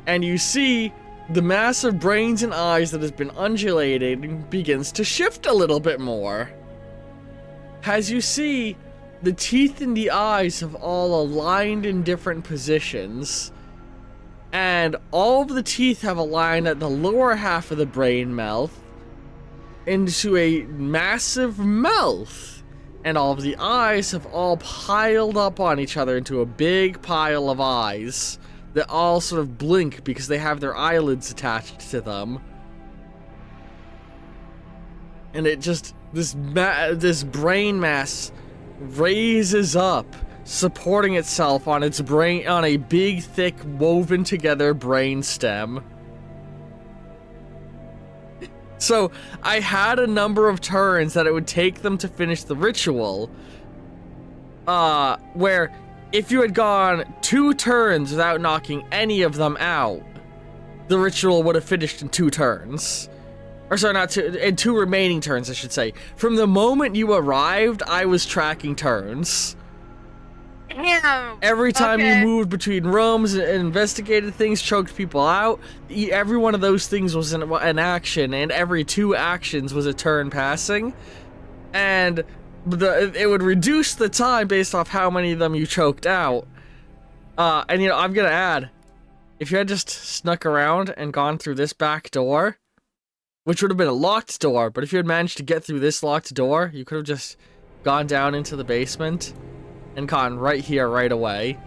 S1: and you see the mass of brains and eyes that has been undulating begins to shift a little bit more. As you see, the teeth in the eyes have all aligned in different positions, and all of the teeth have aligned at the lower half of the brain mouth into a massive mouth, and all of the eyes have all piled up on each other into a big pile of eyes that all sort of blink because they have their eyelids attached to them. And it just, this brain mass raises up, supporting itself on its brain, on a big, thick, woven together brain stem. So, I had a number of turns that it would take them to finish the ritual, where if you had gone 2 turns without knocking any of them out, the ritual would have finished in 2 turns. Or sorry, not 2, in 2 remaining turns, I should say. From the moment you arrived, I was tracking turns.
S2: Damn.
S1: Every time
S2: Okay.
S1: you moved between rooms and investigated things, choked people out, every one of those things was an action, and every 2 actions was a turn passing. And it would reduce the time based off how many of them you choked out. And you know, I'm gonna add, if you had just snuck around and gone through this back door, which would have been a locked door, but if you had managed to get through this locked door, you could have just gone down into the basement and gone right here right away.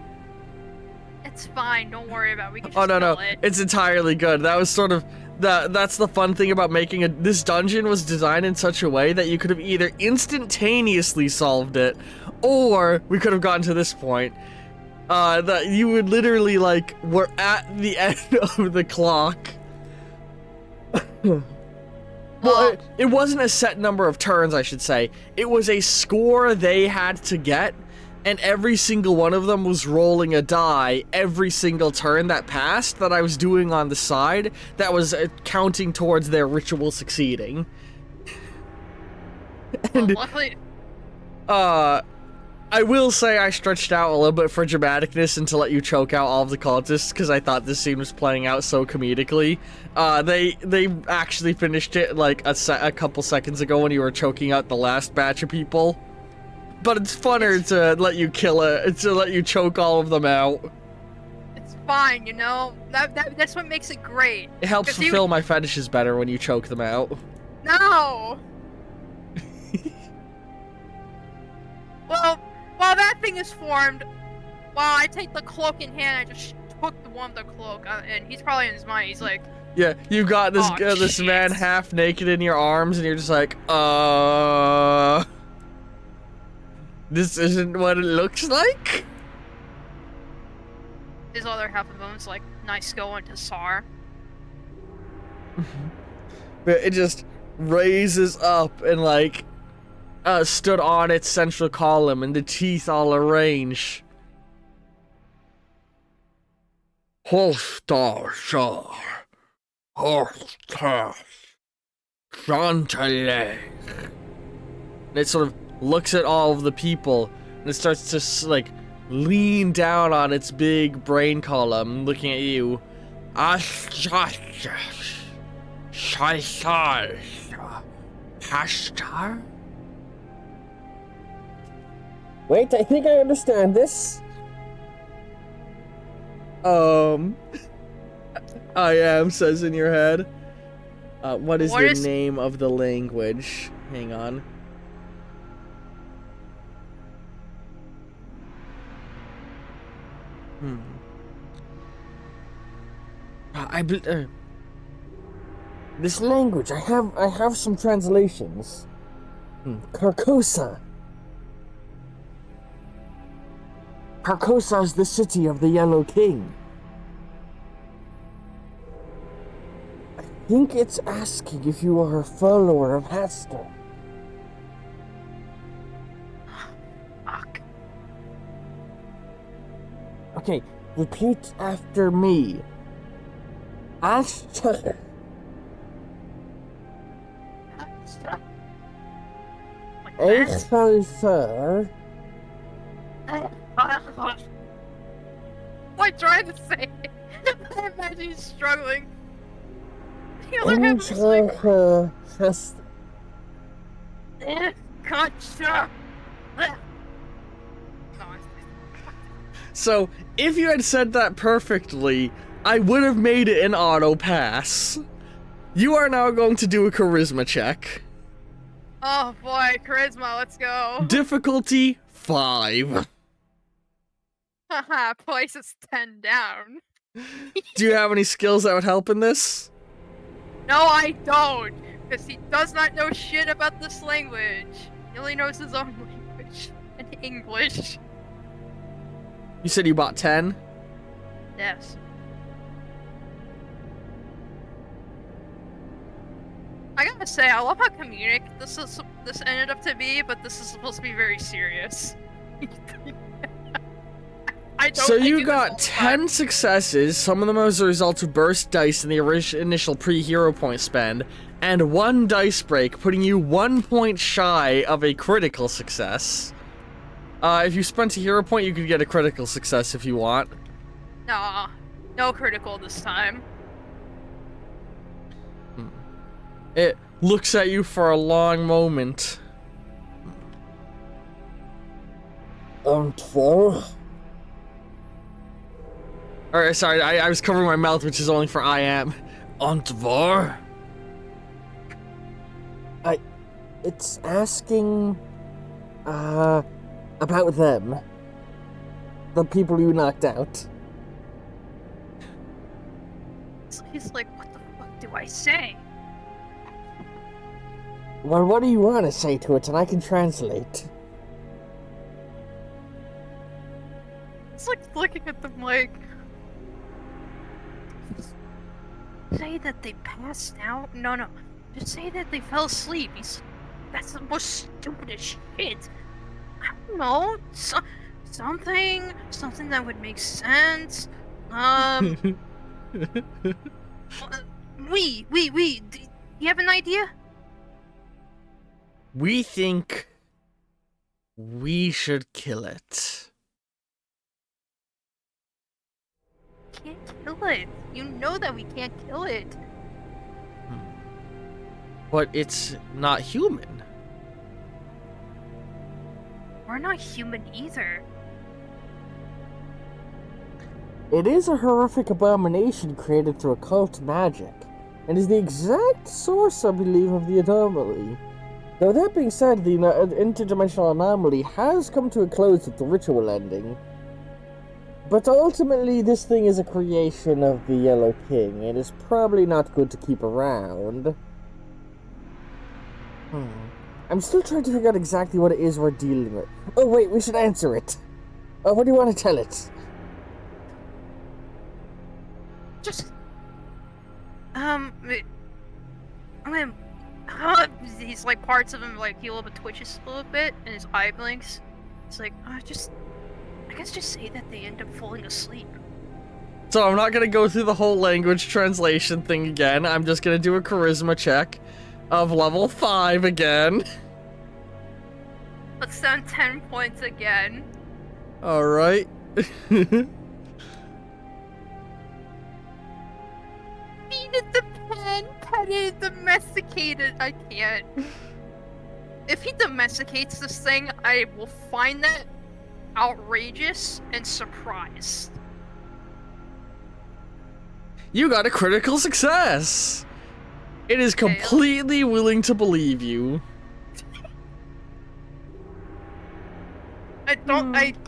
S2: It's fine. Don't worry about it. We can just
S1: Oh no,
S2: kill
S1: no,
S2: it.
S1: it's entirely good. That was sort of that's the fun thing about making this dungeon was designed in such a way that you could have either instantaneously solved it, or we could have gotten to this point. That you would literally, like, we're at the end of the clock. Well, it wasn't a set number of turns, I should say. It was a score they had to get, and every single one of them was rolling a die every single turn that passed that I was doing on the side that was counting towards their ritual succeeding. And,
S2: luckily,
S1: I will say I stretched out a little bit for dramaticness and to let you choke out all of the cultists, because I thought this scene was playing out so comedically. They actually finished it like a couple seconds ago when you were choking out the last batch of people. But it's funner to let you to let you choke all of them out.
S2: it's fine. You know that's what makes it great.
S1: It helps
S2: 'Cause he
S1: fulfill my fetishes better when you choke them out.
S2: No. Well, while that thing is formed, while I take the cloak in hand, I just took the one with the cloak, and he's probably in his mind. He's like,
S1: Yeah, you got this
S2: Oh,
S1: this
S2: shit.
S1: man half naked in your arms, and you're just like, this isn't what it looks like?
S2: his other half of him is like, nice going to Sar.
S1: But it just raises up and, like, stood on its central column, and the teeth all arrange. Holstar Shar. Holstar. Chantaleg. And it sort of looks at all of the people, and it starts to, like, lean down on its big brain column, looking at you. Hashtar?
S3: Wait, I think I understand this.
S1: I am, says in your head. What is
S2: What
S1: the
S2: is-
S1: name of the language? Hang on.
S3: This language, I have some translations. Carcosa. Carcosa is the city of the Yellow King. I think it's asking if you are a follower of Hester.
S2: Fuck.
S3: Okay, repeat after me. Hester.
S2: Like that?
S3: Hester.
S2: I tried to say it. I imagine he's struggling. The other half is like,
S3: Hester.
S2: Gotcha. No,
S1: So, if you had said that perfectly, I would have made it an auto pass. You are now going to do a charisma check.
S2: oh boy, charisma, let's go.
S1: Difficulty 5.
S2: Haha, place is 10 down.
S1: Do you have any skills that would help in this?
S2: No, I don't, because he does not know shit about this language. He only knows his own language, and English.
S1: You said you bought 10?
S2: Yes. I gotta say, I love how comedic this ended up to be, but this is supposed to be very serious. I don't
S1: So
S2: think
S1: you
S2: it
S1: got
S2: was
S1: 10 successes, some of them as a result of burst dice in the initial pre-hero point spend, and 1 dice break, putting you 1 point shy of a critical success. If you spent a hero point, you could get a critical success if you want.
S2: Nah, no critical this time.
S1: It looks at you for a long moment.
S3: Antwar?
S1: Or, sorry, I was covering my mouth, which is only for I am. Antwar?
S3: It's asking, about them. The people you knocked out.
S2: He's like, what the fuck do I say?
S3: Well, what do you want to say to it, and I can translate.
S2: It's like looking at them like... Say that they passed out? No. Just say that they fell asleep. That's the most stupidest shit. I don't know. Something that would make sense. We. Do you have an idea?
S1: We think we should kill it.
S2: Can't kill it. You know that we can't kill it.
S1: But it's not human.
S2: We're not human either.
S3: It is a horrific abomination created through occult magic, and is the exact source, I believe, of the anomaly. Though that being said, the interdimensional anomaly has come to a close with the ritual ending. But ultimately, this thing is a creation of the Yellow King, and is probably not good to keep around. I'm still trying to figure out exactly what it is we're dealing with. Oh wait, we should answer it. What do you want to tell it?
S2: Just... he's like, parts of him, like, he a little bit twitches a little bit, and his eye blinks. It's like, I guess just say that they end up falling asleep.
S1: So I'm not gonna go through the whole language translation thing again. I'm just gonna do a charisma check of level 5 again.
S2: Let's send 10 points again.
S1: Alright.
S2: Feeded the pen, petted, domesticated. I can't. If he domesticates this thing, I will find that outrageous and surprised.
S1: You got a critical success! It is completely willing to believe you.
S2: I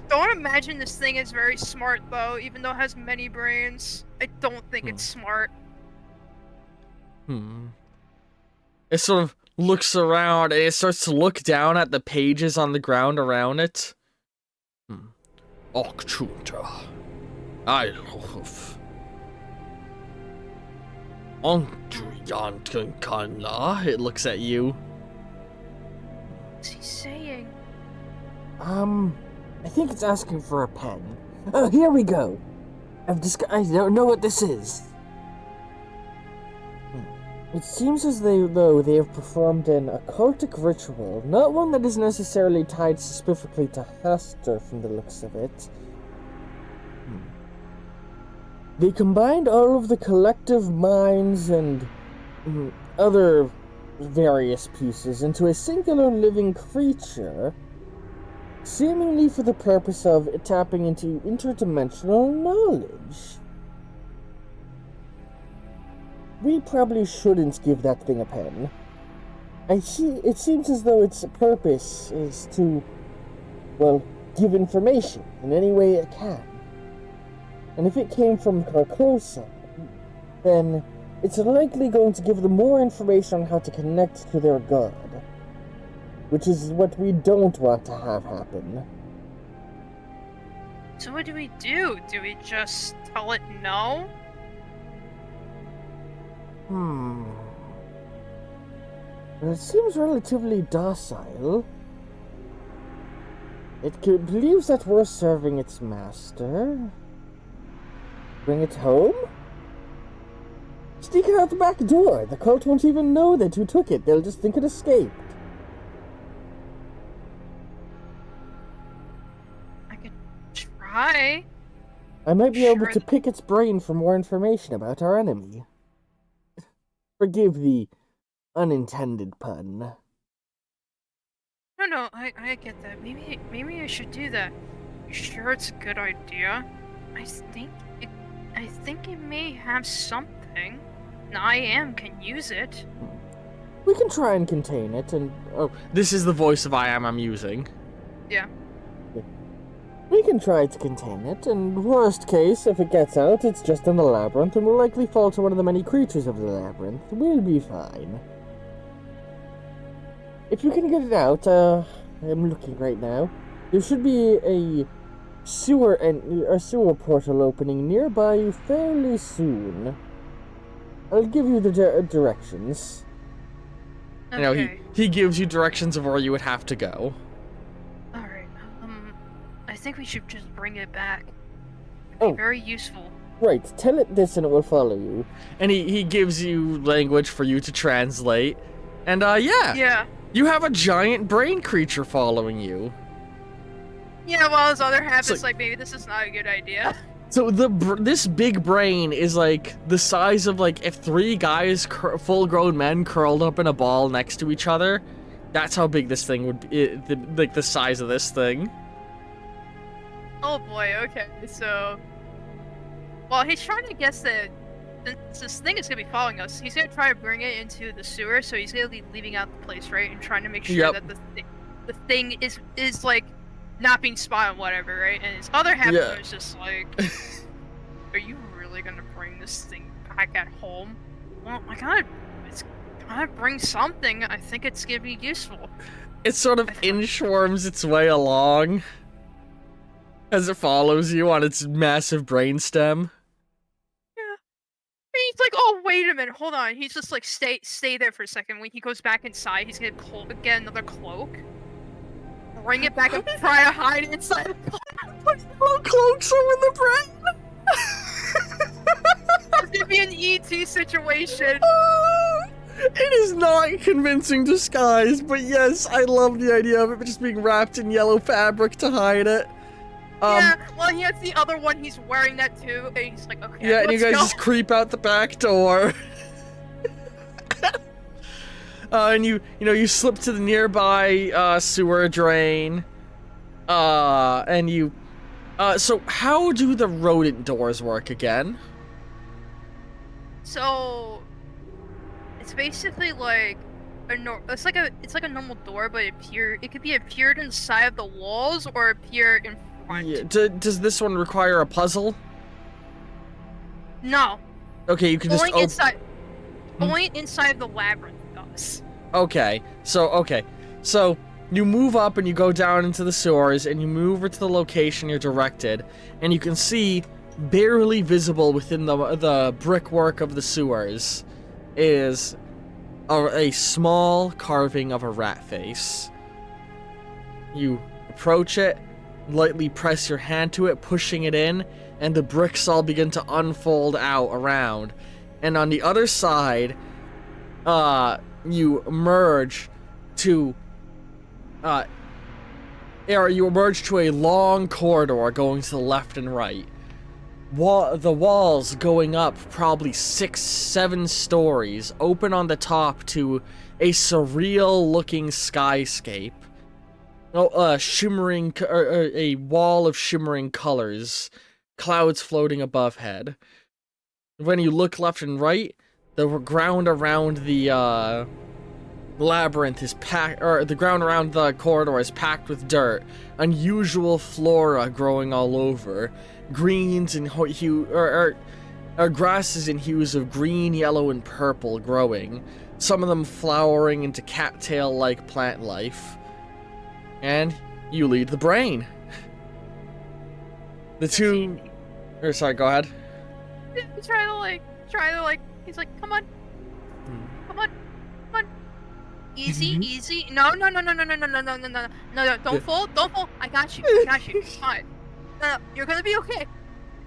S2: don't imagine this thing is very smart though, even though it has many brains. I don't think it's smart.
S1: It sort of looks around and it starts to look down at the pages on the ground around it. Okchunta. I love. It looks at you.
S2: What's he saying?
S3: I think it's asking for a pen. Oh, here we go. I don't know what this is. It seems as though they have performed an occultic ritual, not one that is necessarily tied specifically to Hester from the looks of it. They combined all of the collective minds and other various pieces into a singular living creature, seemingly for the purpose of tapping into interdimensional knowledge. We probably shouldn't give that thing a pen. It seems as though its purpose is to, well, give information in any way it can. And if it came from Carcosa, then it's likely going to give them more information on how to connect to their god. Which is what we don't want to have happen.
S2: So what do we do? Do we just tell it no?
S3: Well, it seems relatively docile. It believes that we're serving its master. Bring it home? Sneak it out the back door. The cult won't even know that you took it. They'll just think it escaped. I might be able
S2: Sure.
S3: to pick its brain for more information about our enemy. Forgive the unintended pun.
S2: No, I get that. Maybe I should do that. You sure it's a good idea? I think it may have something. And I can use it.
S3: We can try and contain it, and
S1: This is the voice of I'm using.
S2: Yeah.
S3: we can try to contain it, and worst case, if it gets out, it's just in the labyrinth and will likely fall to one of the many creatures of the labyrinth. We'll be fine. If you can get it out, I'm looking right now. There should be a sewer portal opening nearby fairly soon. I'll give you the directions.
S1: You know, he gives you directions of where you would have to go.
S2: Alright, I think we should just bring it back. It'd
S3: Oh.
S2: be very useful.
S3: Right, tell it this and it will follow you.
S1: And he gives you language for you to translate. And, yeah.
S2: Yeah.
S1: You have a giant brain creature following you.
S2: Yeah, well, his other half
S1: So-
S2: is like, maybe this is not a good idea.
S1: So this big brain is like the size of like if 3 guys, full-grown men, curled up in a ball next to each other. That's how big this thing would be, like the size of this thing.
S2: Oh boy, okay, so... Well, he's trying to guess that since this thing is gonna be following us, he's gonna try to bring it into the sewer, so he's gonna be leaving out the place, right? And trying to make sure
S1: Yep.
S2: that the thing is like, not being spotted, whatever, right? And his other half
S1: Yeah.
S2: is just like, are you really gonna bring this thing back at home? Well, it's gotta bring something. I think it's gonna be useful.
S1: It sort of inchworms its way along as it follows you on its massive brainstem.
S2: Yeah. And he's like, oh, wait a minute, hold on. He's just like, stay there for a second. When he goes back inside, he's gonna get another cloak. Bring it back and try to hide it inside the cloak.
S1: Cloaks him in the brain.
S2: It's gonna be an ET situation.
S1: It is not a convincing disguise, but yes, I love the idea of it just being wrapped in yellow fabric to hide it.
S2: Yeah, well, he has the other one, he's wearing that too, and he's like, okay,
S1: Yeah, and you
S2: let's
S1: guys
S2: go.
S1: just creep out the back door. And you slip to the nearby sewer drain. And you so how do the rodent doors work again?
S2: So, it's basically like it's like a normal door, but it could be appeared inside of the walls or appear in front.
S1: Yeah, does this one require a puzzle?
S2: No,
S1: Okay, you can just
S2: only inside. Only inside the labyrinth does.
S1: Okay, so you move up and you go down into the sewers and you move over to the location you're directed, and you can see barely visible within the brickwork of the sewers is a small carving of a rat face. You approach it, lightly press your hand to it, pushing it in, and the bricks all begin to unfold out around. And on the other side, you emerge to a long corridor going to the left and right. The walls going up probably 6-7 stories, open on the top to a surreal-looking skyscape. A wall of shimmering colors, clouds floating above head. When you look left and right, the ground around the labyrinth is packed, or the ground around the corridor is packed with dirt. Unusual flora growing all over. Greens and grasses in hues of green, yellow, and purple growing. Some of them flowering into cattail-like plant life. And you lead the brain. Sorry, go ahead.
S2: Try to like. He's like, come on. Easy, easy. No, don't fall. I got you. Fine. No, you're gonna be okay.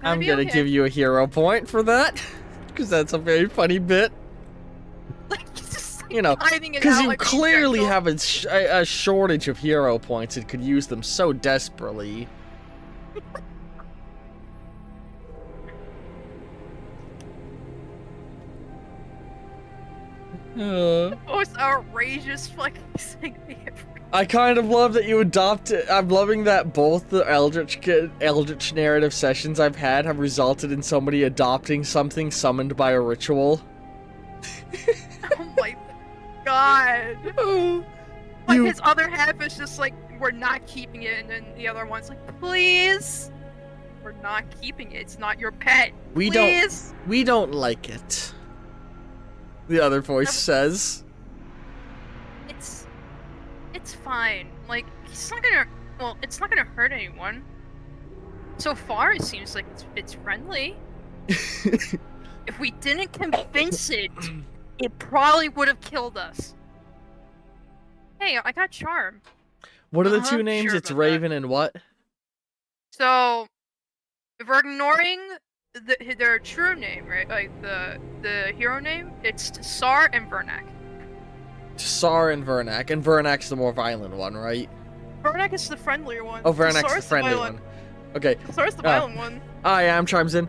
S1: I'm gonna give you a hero point for that, because that's a very funny bit.
S2: Like, just, like,
S1: You know,
S2: hiding it
S1: because
S2: out,
S1: you
S2: like, being
S1: clearly
S2: gentle.
S1: have a shortage of hero points and could use them so desperately.
S2: Most outrageous fucking thing they ever.
S1: I kind of love that you adopt it. I'm loving that both the Eldritch narrative sessions I've had have resulted in somebody adopting something summoned by a ritual.
S2: Oh my god. Like his other half is just like, we're not keeping it, and then the other one's like, please, we're not keeping it. It's not your pet.
S1: We don't like it. The other voice says.
S2: It's fine. Like, it's not gonna hurt anyone. So far, it seems like it's friendly. If we didn't convince it, it probably would have killed us. Hey, I got charm.
S1: What are the two names?
S2: Sure
S1: It's Raven and what?
S2: So, if we're ignoring their true name, right? Like the hero name, it's Tsar and Vernak.
S1: Tsar and Vernak's the more violent one, right?
S2: Vernak is the friendlier one.
S1: Oh, Vernak's the friendly one. Okay.
S2: Tsar's the violent one.
S1: I am chimes in.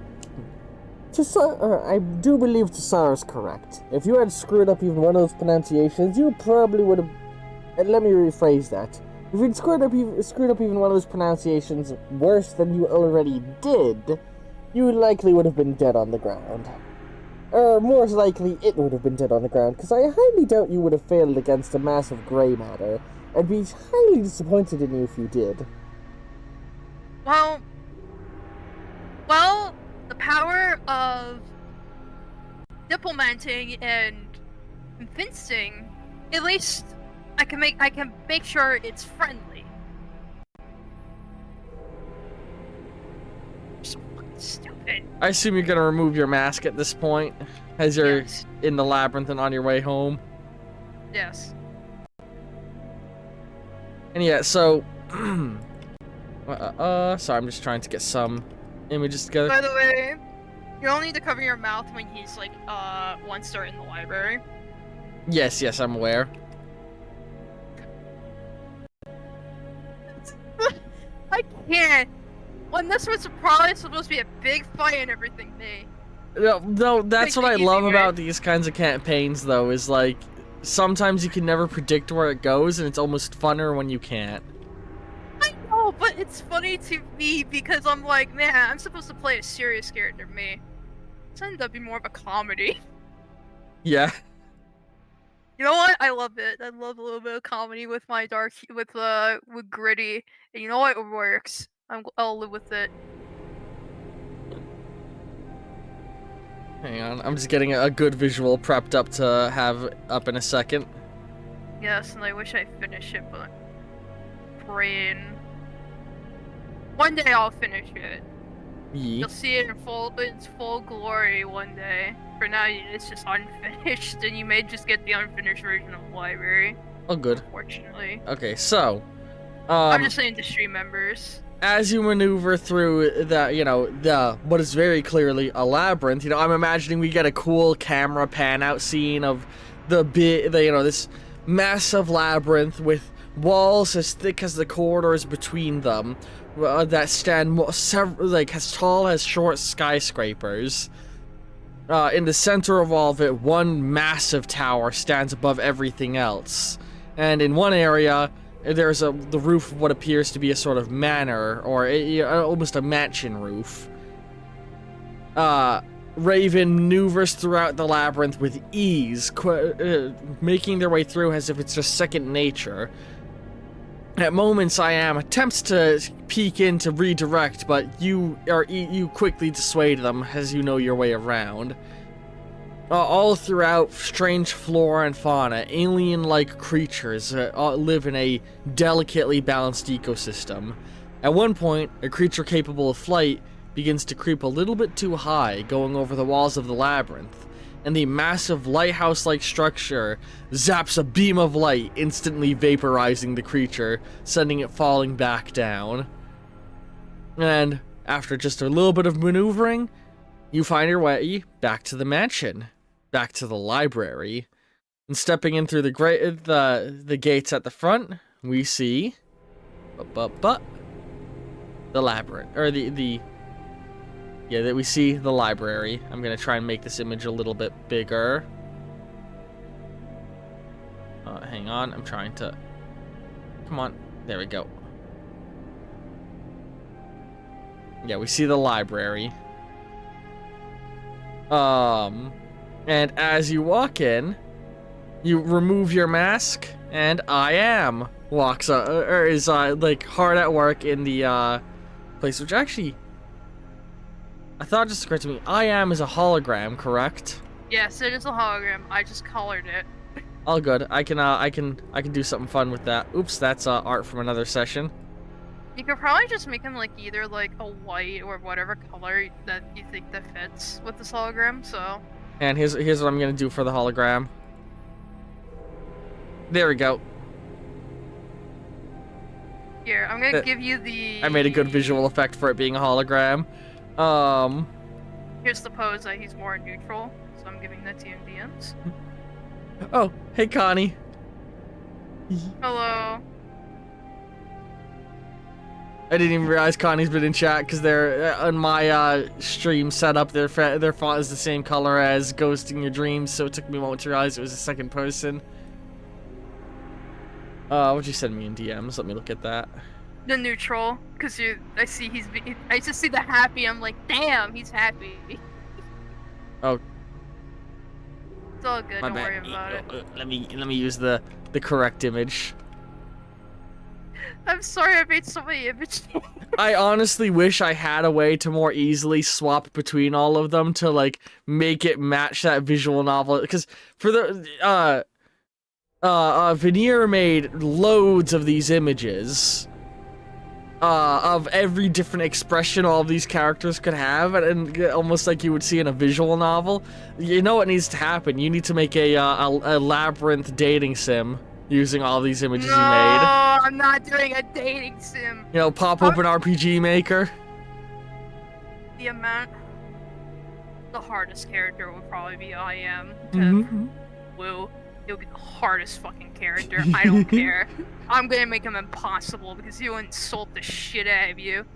S3: I do believe Tsar is correct. If you had screwed up even one of those pronunciations, you probably would have... let me rephrase that. If you'd screwed up even one of those pronunciations worse than you already did, you likely would have been dead on the ground. Or, more likely, it would have been dead on the ground, because I highly doubt you would have failed against a massive grey matter. I'd be highly disappointed in you if you did.
S2: Well, the power of diplomating and convincing, at least I can make sure it's friendly. So fucking stupid.
S1: I assume you're gonna remove your mask at this point, as you're in the labyrinth and on your way home.
S2: Yes.
S1: And yeah, so sorry, I'm just trying to get some images together.
S2: By the way, you only need to cover your mouth when he's like once they're in the library.
S1: Yes, I'm aware.
S2: I can't. When this was probably supposed to be a big fight and everything,
S1: No, that's
S2: Make
S1: what I
S2: it easy,
S1: love
S2: right?
S1: about these kinds of campaigns, though, is like sometimes you can never predict where it goes, and it's almost funner when you can't.
S2: I know, but it's funny to me because I'm like, man, I'm supposed to play a serious character, me. It's ended up being more of a comedy.
S1: Yeah.
S2: You know what? I love it. I love a little bit of comedy with my with gritty, and you know what? It works. I'll live with it.
S1: Hang on, I'm just getting a good visual prepped up to have up in a second.
S2: Yes, and I wish I finish it, but I'm praying. One day I'll finish it. You'll see it in its full glory one day. For now, it's just unfinished, and you may just get the unfinished version of the library.
S1: Oh, good.
S2: Unfortunately.
S1: Okay, so
S2: I'm just saying to stream members.
S1: as you maneuver through what is very clearly a labyrinth, I'm imagining we get a cool camera pan out scene of this massive labyrinth with walls as thick as the corridors between them that stand as tall as short skyscrapers. In the center of all of it, one massive tower stands above everything else, and in one area there's the roof of what appears to be a sort of manor, or almost a mansion roof. Raven maneuvers throughout the labyrinth with ease, making their way through as if it's just second nature. At moments, attempts to peek in to redirect, but you quickly dissuade them as you know your way around. All throughout, strange flora and fauna, alien-like creatures live in a delicately balanced ecosystem. At one point, a creature capable of flight begins to creep a little bit too high, going over the walls of the labyrinth, and the massive lighthouse-like structure zaps a beam of light, instantly vaporizing the creature, sending it falling back down. And after just a little bit of maneuvering, you find your way back to the mansion, back to the library, and stepping in through the gates at the front, we see the labyrinth, or that we see the library. I'm gonna try and make this image a little bit bigger. Hang on, I'm trying to... Come on. There we go. Yeah, we see the library. And as you walk in, you remove your mask, and I am walks or is like hard at work in the place, which actually I thought it just occurred to me. I am is a hologram, correct?
S2: Yes, it is a hologram. I just colored it.
S1: All good. I can do something fun with that. Oops, that's art from another session.
S2: You could probably just make him like either like a white or whatever color that you think that fits with this hologram. So.
S1: And here's what I'm gonna do for the hologram. There we go.
S2: Here, I'm gonna give you the...
S1: I made a good visual effect for it being a hologram.
S2: Here's the pose that he's more neutral, so I'm giving that to you in DMs.
S1: Oh, hey Connie.
S2: Hello.
S1: I didn't even realize Connie's been in chat because they're on my stream setup. Their font is the same color as Ghost in Your Dreams, so it took me a moment to realize it was a second person. What'd you send me in DMs? Let me look at that.
S2: The neutral, because I just see the happy. I'm like, damn, he's happy.
S1: Oh.
S2: It's all good. Don't worry about it.
S1: Let me use the correct image.
S2: I'm sorry I made so many images.
S1: I honestly wish I had a way to more easily swap between all of them to like make it match that visual novel. Because for the Veneer made loads of these images of every different expression all of these characters could have, and almost like you would see in a visual novel. You know what needs to happen? You need to make a Labyrinth dating sim using all these images you made.
S2: No, I'm not doing a dating sim.
S1: You know, pop open RPG Maker.
S2: The hardest character would probably be I am to woo. He'll be the hardest fucking character. I don't care. I'm gonna make him impossible because he'll insult the shit out of you.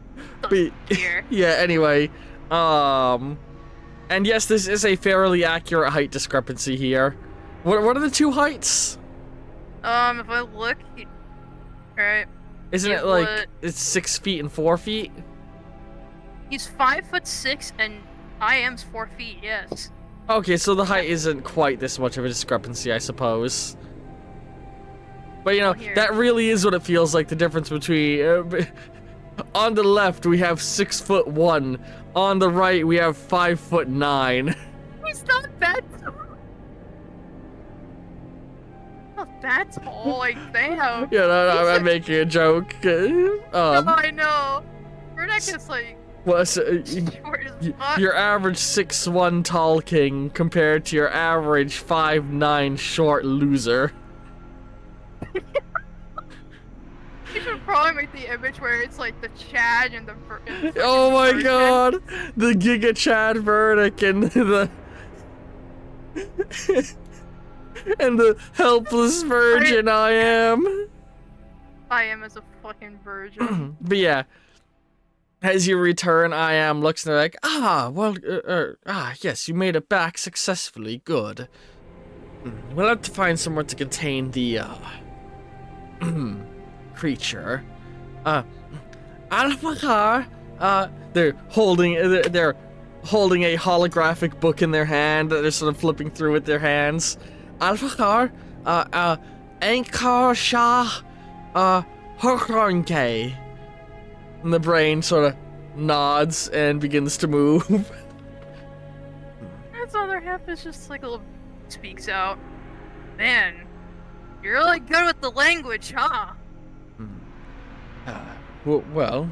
S2: Doesn't care.
S1: Yeah, anyway. And yes, this is a fairly accurate height discrepancy here. What are the two heights?
S2: If I look, right.
S1: Isn't it like it's 6 feet and 4 feet?
S2: He's 5'6" and I am's 4 feet. Yes.
S1: Okay, so the height isn't quite this much of a discrepancy, I suppose. But you know, that really is what it feels like. The difference between on the left we have 6'1", on the right we have 5'9".
S2: He's not that tall. Not that tall, like damn.
S1: Yeah, no, I'm making a joke.
S2: No, I know. Vernick is like.
S1: Well, your average 6'1" tall king compared to your average 5'9" short loser.
S2: You should probably make the image where it's like the Chad and the.
S1: Oh my god, the Giga Chad Verdict and the and the helpless virgin I am.
S2: I am as a fucking virgin.
S1: But yeah. As you return, I am looks and they're like, yes, you made it back successfully. Good. We'll have to find somewhere to contain the creature. Alphakar. They're holding a holographic book in their hand that they're sort of flipping through with their hands. Alphakar. Ankar Shah. Horkonke. And the brain sort of nods and begins to move.
S2: Its other half is just like a little speaks out. Man, you're really good with the language, huh?
S1: Well,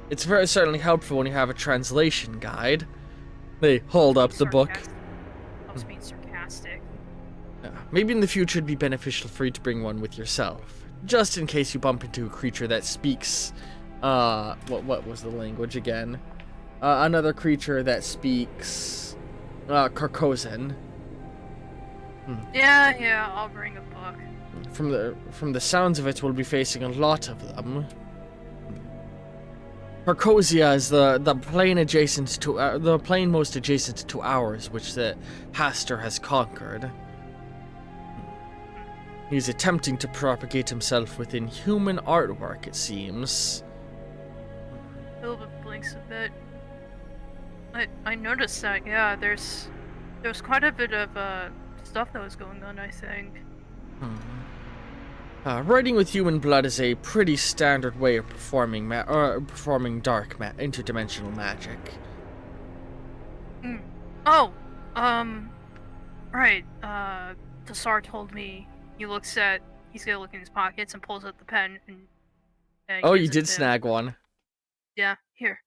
S1: it's very certainly helpful when you have a translation guide. They hold up the book.
S2: I was being sarcastic.
S1: Maybe in the future it'd be beneficial for you to bring one with yourself, just in case you bump into a creature that speaks. What was the language again? Another creature that speaks Carcosan.
S2: Yeah, I'll bring a book.
S1: From the sounds of it, we'll be facing a lot of them. Carcosia is the plane adjacent to the plane most adjacent to ours, which the Haster has conquered. He's attempting to propagate himself within human artwork, it seems.
S2: Philip blinks a bit. I noticed that, yeah, there's quite a bit of stuff that was going on, I think.
S1: Writing with human blood is a pretty standard way of performing dark interdimensional magic.
S2: Oh, right. Tassar told me he's gonna look in his pockets and pulls out the pen and.
S1: Oh, you
S2: gives it
S1: did
S2: to him.
S1: snag one.
S2: Yeah, here.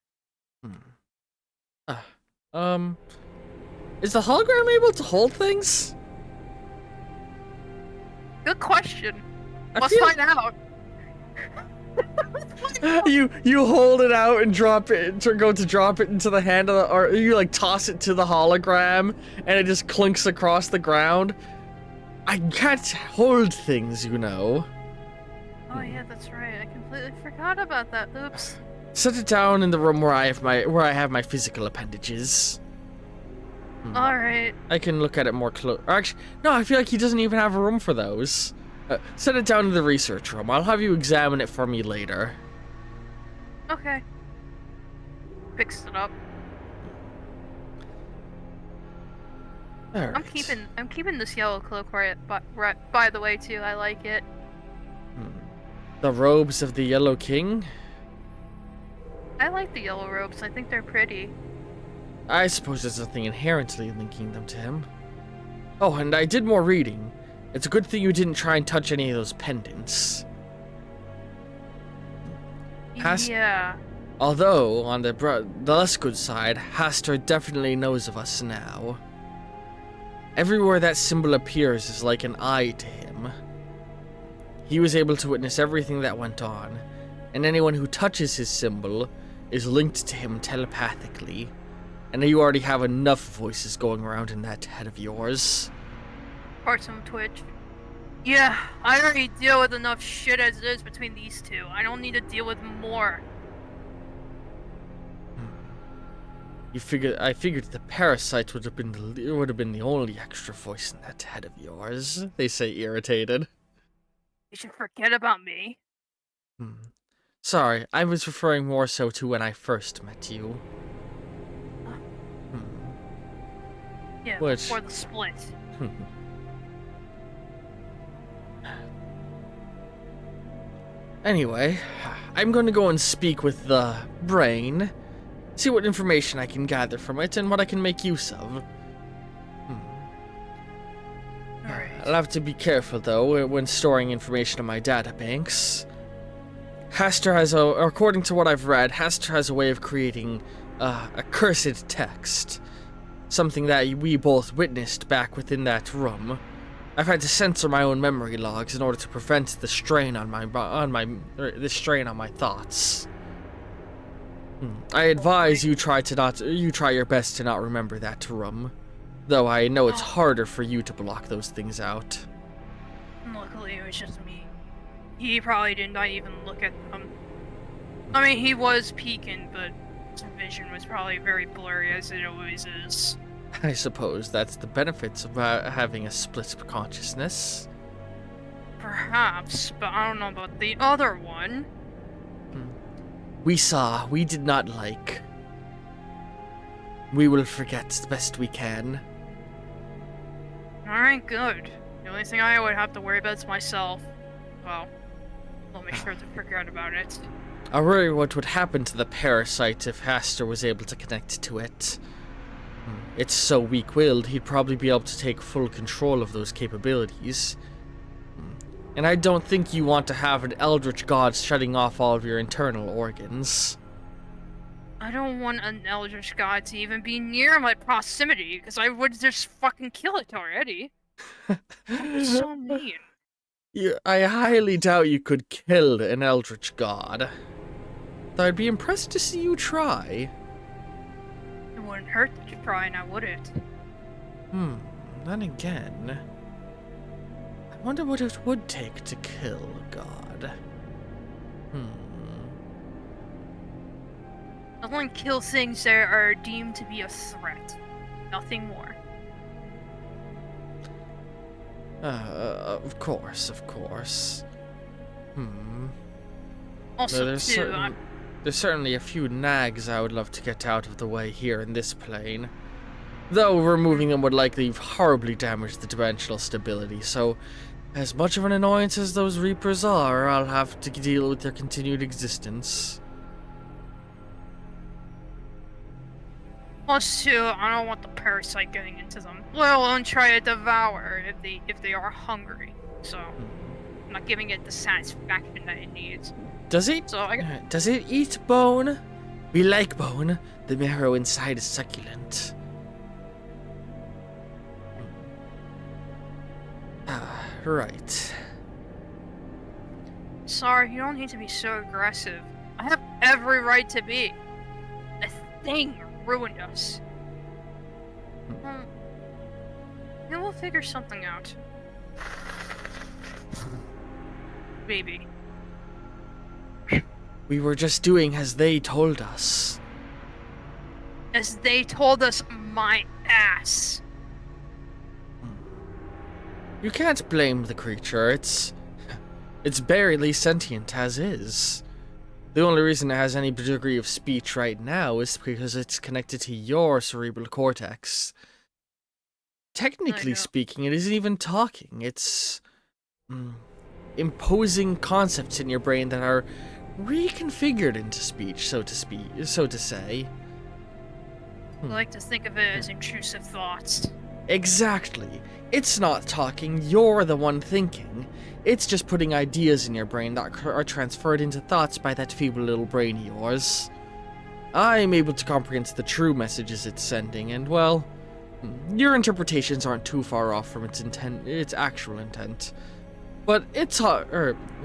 S1: Is the hologram able to hold things?
S2: Good question.
S1: I
S2: Let's
S1: feel-
S2: find out.
S1: You hold it out and drop it, go to drop it into the hand of or you like toss it to the hologram and it just clinks across the ground. I can't hold things, you know.
S2: Oh yeah, that's right. I completely forgot about that. Oops.
S1: Set it down in the room where I have my physical appendages.
S2: All right.
S1: I can look at it more close. Actually, no, I feel like he doesn't even have a room for those. Set it down in the research room. I'll have you examine it for me later.
S2: Okay. Picks it up.
S1: All right.
S2: I'm keeping this yellow cloak right by the way too. I like it.
S1: The robes of the Yellow King?
S2: I like the yellow robes. I think they're pretty.
S1: I suppose there's nothing inherently linking them to him. Oh, and I did more reading. It's a good thing you didn't try and touch any of those pendants.
S2: Yeah.
S1: Although, on the less good side, Hastur definitely knows of us now. Everywhere that symbol appears is like an eye to him. He was able to witness everything that went on, and anyone who touches his symbol is linked to him telepathically. And you already have enough voices going around in that head of yours.
S2: Some twitch. Yeah, I already deal with enough shit as it is between these two. I don't need to deal with more.
S1: I figured the parasite would have been the only extra voice in that head of yours. They say, irritated.
S2: You should forget about me.
S1: Sorry, I was referring more so to when I first met you.
S2: Yeah,
S1: Which-
S2: before the split.
S1: Anyway, I'm going to go and speak with the brain, see what information I can gather from it and what I can make use of.
S2: Alright.
S1: I'll have to be careful, though, when storing information in my databanks. According to what I've read, Hastur has a way of creating a cursed text. Something that we both witnessed back within that room. I've had to censor my own memory logs in order to prevent the strain on my thoughts. I advise you try your best to not remember that room. Though I know it's harder for you to block those things out.
S2: Luckily, it was just me. He probably did not even look at them. I mean, he was peeking, but his vision was probably very blurry, as it always is.
S1: I suppose that's the benefits of having a split consciousness.
S2: Perhaps, but I don't know about the other one.
S1: We did not like. We will forget the best we can.
S2: Alright, good. The only thing I would have to worry about is myself. Well, I'll make sure to forget about it.
S1: I worry what would happen to the parasite if Hastur was able to connect to it. It's so weak-willed, he'd probably be able to take full control of those capabilities. And I don't think you want to have an eldritch god shutting off all of your internal organs.
S2: I don't want an eldritch god to even be near my proximity, because I would just fucking kill it already. That's so mean.
S1: I highly doubt you could kill an eldritch god. Though I'd be impressed to see you try.
S2: It wouldn't hurt to try, now would it?
S1: Then again... I wonder what it would take to kill a god.
S2: I only kill things that are deemed to be a threat. Nothing more.
S1: Of course, of course.
S2: Also,
S1: There's certainly a few nags I would love to get out of the way here in this plane. Though removing them would likely horribly damage the dimensional stability, so as much of an annoyance as those Reapers are, I'll have to deal with their continued existence.
S2: plus two, I don't want the parasite getting into them. Let alone try to devour if they are hungry. So I'm not giving it the satisfaction that it needs.
S1: Does it eat bone? We like bone. The marrow inside is succulent. Right.
S2: Sorry, you don't need to be so aggressive. I have every right to be. The thing ruined us. Maybe we'll figure something out. Maybe.
S1: We were just doing as they told us.
S2: As they told us, my ass.
S1: You can't blame the creature. It's barely sentient as is. The only reason it has any degree of speech right now is because it's connected to your cerebral cortex. Technically speaking, it isn't even talking. It's imposing concepts in your brain that are reconfigured into speech, so to say.
S2: I like to think of it as intrusive thoughts.
S1: Exactly. It's not talking, you're the one thinking. It's just putting ideas in your brain that are transferred into thoughts by that feeble little brain of yours. I'm able to comprehend the true messages it's sending, and well, your interpretations aren't too far off from its actual intent. But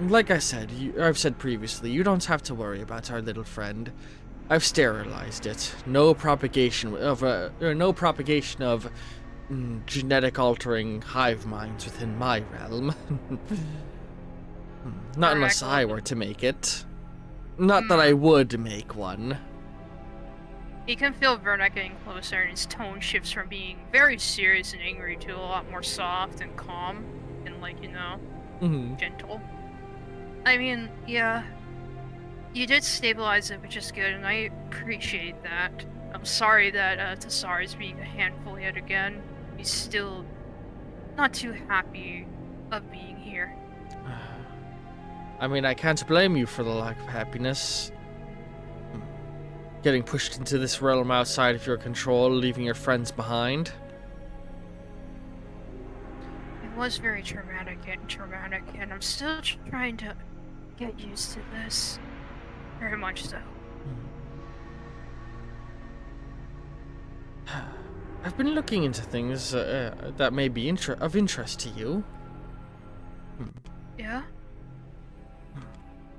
S1: like I said, I've said previously, you don't have to worry about our little friend. I've sterilized it. No propagation of genetic altering hive minds within my realm. Not unless I were to make it. Not that I would make one.
S2: You can feel Vernak getting closer, and his tone shifts from being very serious and angry to a lot more soft and calm and gentle. I mean, yeah, you did stabilize it, which is good, and I appreciate that. I'm sorry that Tassar is being a handful yet again. He's still not too happy of being here.
S1: I mean, I can't blame you for the lack of happiness. Getting pushed into this realm outside of your control, leaving your friends behind.
S2: It was very traumatic, and I'm still trying to get used to this. Very much so.
S1: I've been looking into things that may be of interest to you.
S2: Yeah?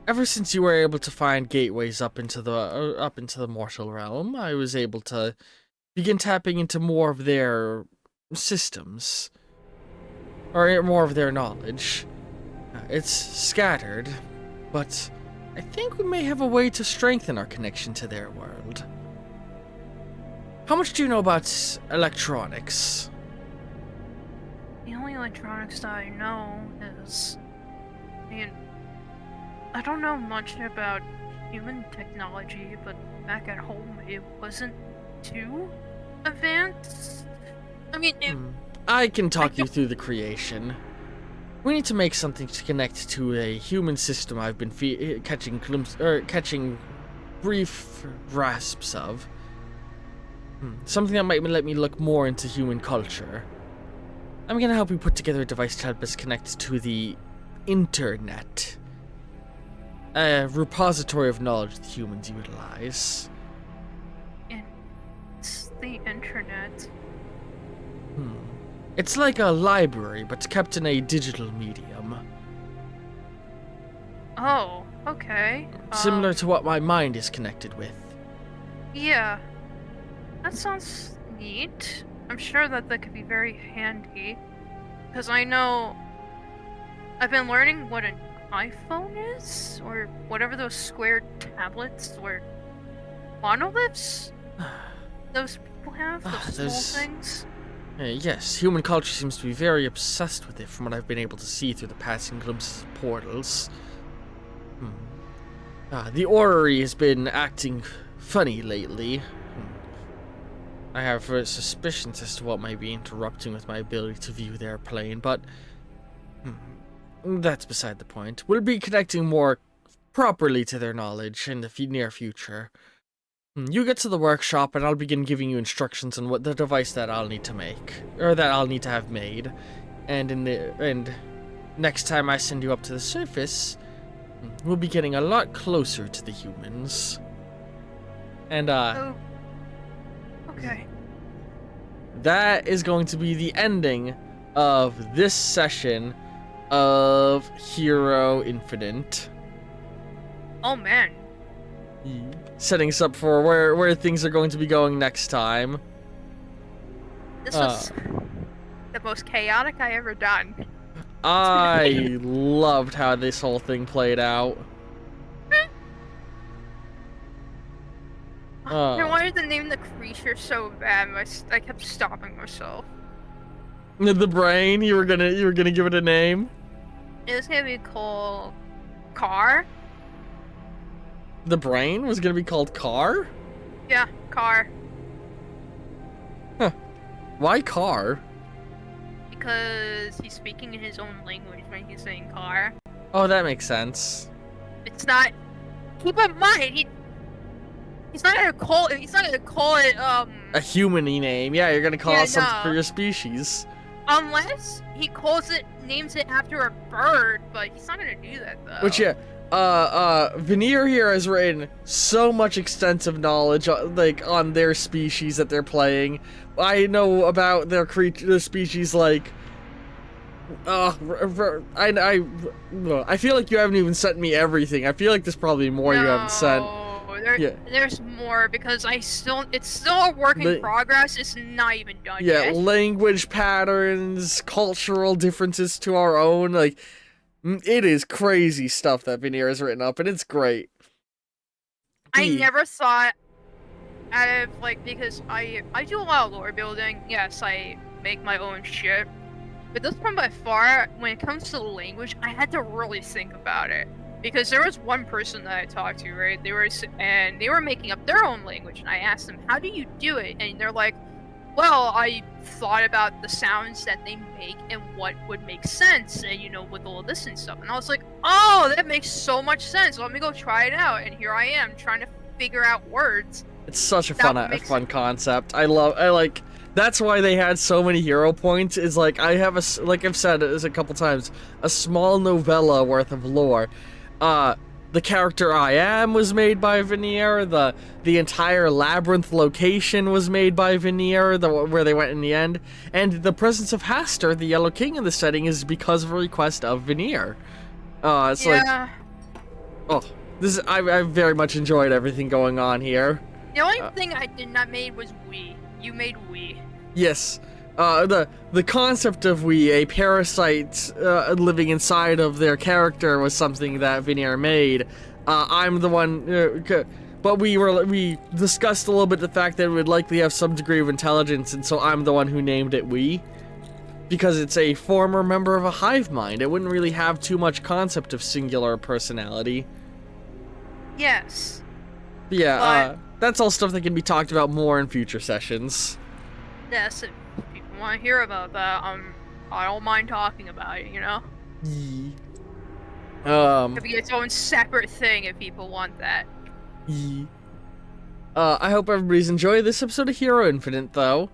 S1: Ever since you were able to find gateways up into the mortal realm, I was able to begin tapping into more of their systems, or more of their knowledge. It's scattered, but I think we may have a way to strengthen our connection to their world. How much do you know about electronics?
S2: The only electronics that I know is... I don't know much about human technology, but back at home it wasn't too advanced.
S1: I can talk you through the creation. We need to make something to connect to a human system I've been catching brief grasps of. Something that might let me look more into human culture. I'm gonna help you put together a device to help us connect to the internet. A repository of knowledge that humans utilize.
S2: It's the internet.
S1: It's like a library, but kept in a digital medium.
S2: Oh, okay.
S1: Similar to what my mind is connected with.
S2: Yeah. That sounds neat. I'm sure that could be very handy. Because I know... I've been learning what an iPhone is? Or whatever those square tablets or monoliths those people have, those small things.
S1: Yes, human culture seems to be very obsessed with it from what I've been able to see through the passing glimpses of portals. The orrery has been acting funny lately. I have suspicions as to what might be interrupting with my ability to view their plane, but that's beside the point. We'll be connecting more properly to their knowledge in the near future. You get to the workshop and I'll begin giving you instructions on what the device that I'll need to make, or that I'll need to have made. And next time I send you up to the surface, we'll be getting a lot closer to the humans. And
S2: Oh. Okay.
S1: that is going to be the ending of this session of Hero Infinite.
S2: Oh man.
S1: Setting us up for where things are going to be going next time.
S2: This was the most chaotic I ever done.
S1: I loved how this whole thing played out.
S2: I wanted to name the creature so bad, but I kept stopping myself.
S1: The brain, you were gonna give it a name?
S2: It was gonna be called Car.
S1: The brain was gonna be called Car?
S2: Yeah, Car.
S1: Huh. Why Car?
S2: Because he's speaking in his own language when he's saying Car.
S1: Oh, that makes sense.
S2: It's not. Keep in mind, he's not gonna call it. He's not gonna call it
S1: A human-y name. Yeah, you're gonna call
S2: Yeah,
S1: it something
S2: no.
S1: for your species.
S2: Unless he names it after a bird, but he's not gonna do that though.
S1: Which, yeah, Veneer here has written so much extensive knowledge, like, on their species that they're playing. I know about their species, like, I feel like you haven't even sent me everything. I feel like there's probably more you haven't sent.
S2: There's more because it's still a work in progress. It's not even done yet.
S1: Yeah, language patterns, cultural differences to our own, like, it is crazy stuff that Veneer has written up, and it's great.
S2: I never thought out of, like, because I do a lot of lore building. Yes, I make my own shit. But this one by far, when it comes to the language, I had to really think about it. Because there was one person that I talked to, right? They were making up their own language, and I asked them, how do you do it? And they're like, well, I thought about the sounds that they make and what would make sense, and, you know, with all this and stuff. And I was like, oh, that makes so much sense. Let me go try it out. And here I am, trying to figure out words.
S1: It's such a fun concept. That's why they had so many hero points, is like, I have like I've said it a couple times, a small novella worth of lore. The character I Am was made by Veneer, the entire Labyrinth location was made by Veneer, where they went in the end, and the presence of Haster, the Yellow King in the setting, is because of a request of Veneer. It's
S2: yeah.
S1: like, I very much enjoyed everything going on here.
S2: The only thing I did not make was we. You made we.
S1: Yes. The concept of we, a parasite living inside of their character, was something that Veneer made. I'm the one, but we discussed a little bit the fact that it would likely have some degree of intelligence, and so I'm the one who named it we. Because it's a former member of a hive mind, it wouldn't really have too much concept of singular personality.
S2: Yes.
S1: But yeah, that's all stuff that can be talked about more in future sessions.
S2: Yes, if people want to hear about that, I don't mind talking about it, you know? It'll be its own separate thing if people want that.
S1: I hope everybody's enjoyed this episode of Hero Infinite, though.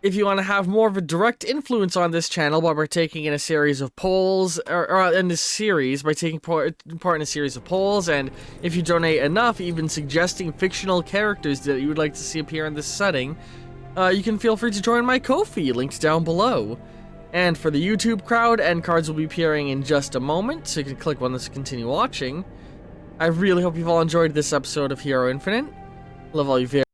S1: If you want to have more of a direct influence on this channel by partaking in a series of polls, or in this series, by taking part in a series of polls, and if you donate enough, even suggesting fictional characters that you would like to see appear in this setting, you can feel free to join my Ko-fi, linked down below. And for the YouTube crowd, end cards will be appearing in just a moment, so you can click on this to continue watching. I really hope you've all enjoyed this episode of Hero Infinite. Love all you very